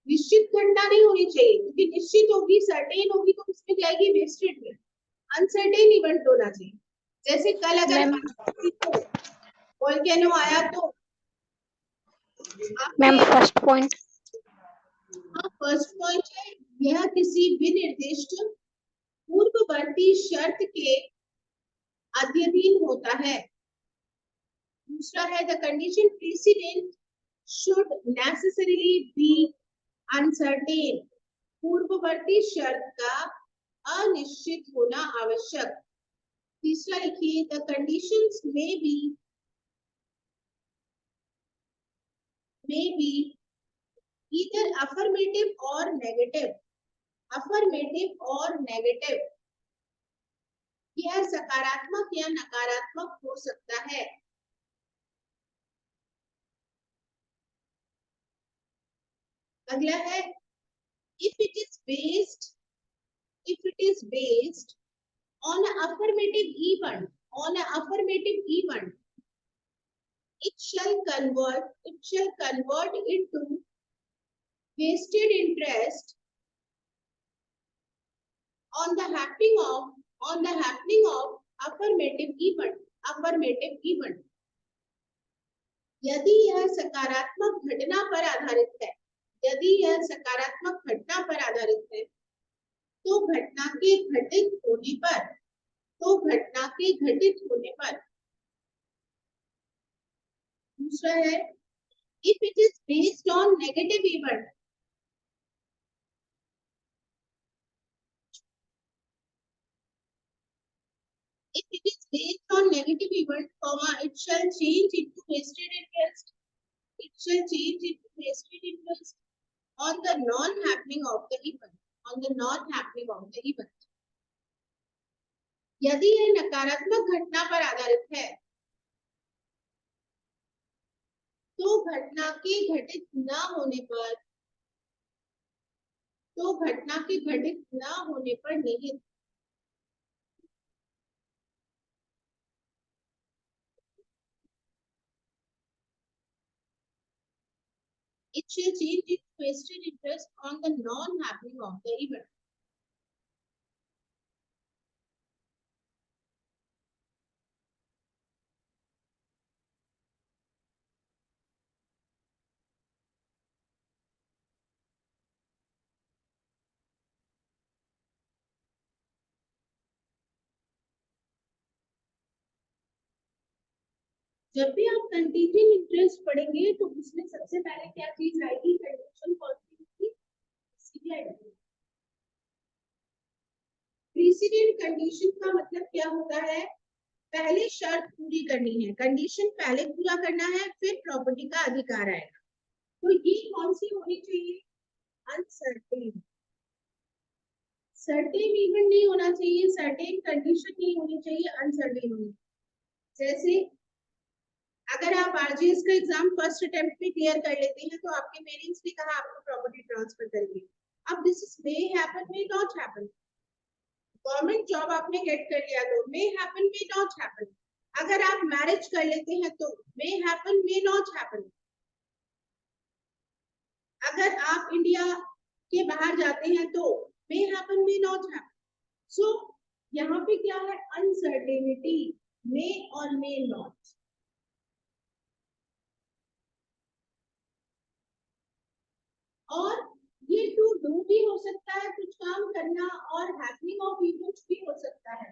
निश्चित घटना नहीं होनी चाहिए, क्योंकि निश्चित होगी, सर्टेन होगी तो किसमें जाएगी? वेस्टेड में। अनसर्टेन इवेंट होना चाहिए। जैसे कल अगर वोल्केनो आया तो Ma'am, first point. First point है यह किसी विनिर्दिष्ट पूर्ववर्ती शर्त के अधीन होता है। दूसरा है the condition precedent should necessarily be uncertain. पूर्ववर्ती शर्त का अनिश्चित होना आवश्यक। तीसरा लिखिए the conditions may be either affirmative or negative। affirmative और negative, यह सकारात्मक या नकारात्मक हो सकता है। अगला है if it is based on an affirmative event। on an affirmative event, it shall convert it to vested interest on the happening of affirmative event. यदि यह सकारात्मक घटना पर आधारित है, यदि यह सकारात्मक घटना पर आधारित है, तो घटना के घटित होने पर, दूसरा है if it is based on negative event, if it is based on negative event, it shall change into vested interest. It shall change into vested interest on the non-happening of the event. On the non-happening of the event. यदि यह नकारात्मक घटना पर आधारित है, तो घटना के घटित न होने पर, निहित it shall change its vested interest on the non-happening of the event. जब भी आप कंटीजेंट इंटरेस्ट पढ़ेंगे तो उसमें सबसे पहले क्या चीज आएगी? कंडीशन कॉन्स्टिट्यूट की प्रीसिडेंट कंडीशन का मतलब क्या होता है? पहले शर्त पूरी करनी है, कंडीशन पहले पूरा करना है, फिर प्रॉपर्टी का अधिकार आएगा। तो ये कौन सी होनी चाहिए? अनसर्टेन, सर्टेन इवेंट नहीं होना चाहिए, सर्टेन कंडीशन नहीं होनी चाहिए, अनसर्टेन होनी। जैसे अगर आप आरजीएस का एग्जाम फर्स्ट अटेम्प्ट में क्लियर कर लेते हैं तो आपके पेरेंट्स ने कहा आपको प्रॉपर्टी ट्रांसफर करेंगे। अब this is may happen, may not happen. Government job आपने गेट कर लिया तो may happen, may not happen. अगर आप मैरिज कर लेते हैं तो may happen, may not happen. अगर आप इंडिया के बाहर जाते हैं तो may happen, may not happen. So यहाँ पे क्या है? अनसर्टेनिटी, मे और मे नॉट। और ये टू डू भी हो सकता है, कुछ काम करना, और हैपनिंग ऑफ इवेंट्स भी हो सकता है,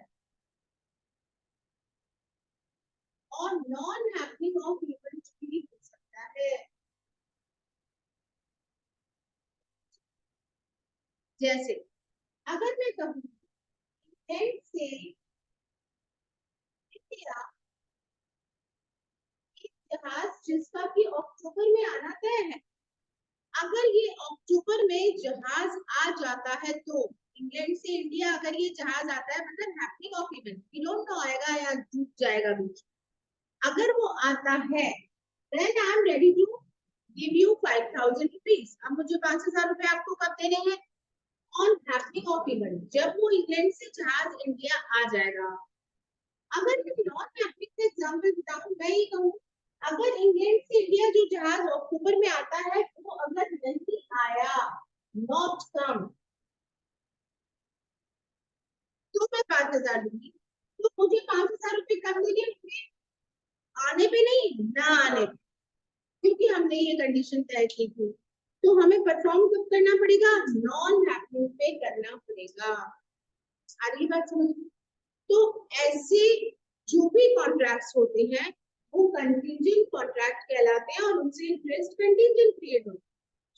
और नॉन हैपनिंग ऑफ इवेंट्स भी हो सकता है। जैसे अगर मैं कहूँ इंग्लैंड से इंडिया एक जहाज जिसका कि अक्टूबर में आना तय है, अगर ये अक्टूबर में जहाज आ जाता है तो इंग्लैंड से इंडिया अगर ये जहाज आता है, मतलब happening of event, we don't know आएगा या डूब जाएगा बीच। अगर वो आता है, then I am ready to give you 5,000 rupees। अब मुझे 5,000 रुपए आपको कब देने हैं? On happening of event, जब वो इंग्लैंड से जहाज इंडिया आ जाएगा। अगर मैं नॉन हैपनिंग का एग्जांपल बताऊं, मैं ये कहूँ अगर इंग्लैंड से इंडिया जो जहाज अक्टूबर में आता है वो अगर नहीं आया, नॉट कम, तो मैं 5,000 दूंगी। तो मुझे 5,000 रुपए कब देंगे? आने पे नहीं, ना आने पे, क्योंकि हमने ये कंडीशन तय की थी। तो हमें परफॉर्म कब करना पड़ेगा? नॉन हैपनिंग पे करना पड़ेगा। आ रही बात समझ में? तो ऐसे जो भी कॉन्ट्रैक्ट्स होते हैं वो कंटीजेंट कॉन्ट्रैक्ट कहलाते हैं, और उनसे इंटरेस्ट कंटीजेंट क्रिएट होता है।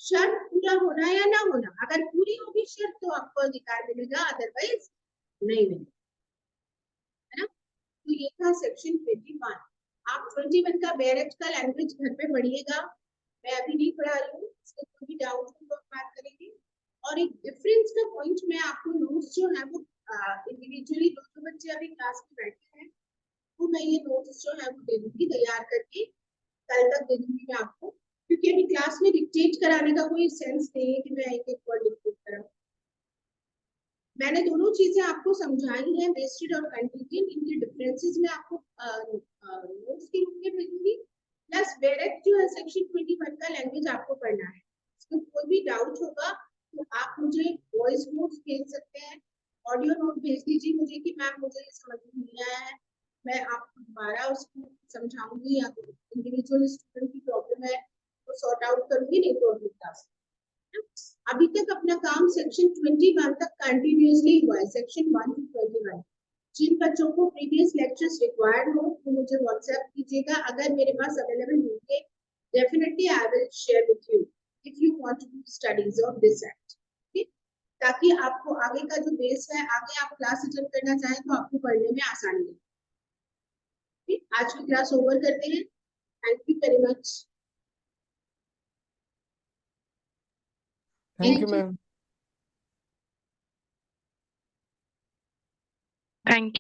शर्त पूरा होना या ना होना, अगर पूरी होगी शर्त तो आपको अधिकार मिलेगा, अदरवाइज नहीं मिलेगा, है ना? तो ये था सेक्शन 21। आप 21 का बैरेज का लैंग्वेज घर पे पढ़िएगा, मैं अभी नहीं पढ़ा रही हूँ, इसमें कोई भी डाउट हो तो बात करेंगे। और एक डिफरेंस का पॉइंट मैं आपको नोट्स जो है वो इंडिविजुअली जो बच्चे अभी क्लास में बैठे हैं वो मैं ये नोट्स जो है वो दे दूंगी तैयार करके, कल तक दे दूंगी मैं आपको, क्योंकि अभी क्लास में डिक्टेट कराने का कोई सेंस नहीं है कि मैं एक एक वर्ड डिक्टेट कराऊं। मैंने दोनों चीजें आपको समझाई हैं, वेस्टेड और कंटीजेंट, इनके डिफरेंसेस में आपको नोट्स के रूप में भेजूंगी, प्लस वेरेक्ट जो है सेक्शन 21 का लैंग्वेज आपको पढ़ना है। इसमें कोई भी डाउट होगा तो आप मुझे वॉइस नोट्स भेज सकते हैं, ऑडियो नोट भेज दीजिए मुझे कि मैम मुझे ये समझ में नहीं आया है, मैं आपको दोबारा उसको समझाऊंगी, या तो इंडिविजुअल स्टूडेंट की प्रॉब्लम है तो सॉर्ट आउट करूंगी, नहीं तो अगली क्लास। अभी तक अपना काम सेक्शन 21 तक कंटिन्यूअसली हुआ है, सेक्शन 1 to 21। जिन बच्चों को प्रीवियस लेक्चर्स रिक्वायर्ड हो तो मुझे व्हाट्सएप कीजिएगा, अगर मेरे पास अवेलेबल होंगे definitely I will share with you if you want to do studies of this act, ताकि आपको आगे का जो बेस है, आगे आप क्लास अटेंड करना चाहें तो आपको पढ़ने में आसानी हो। आज की क्लास ओवर करते हैं, thank you very much. Thank you ma'am. Thank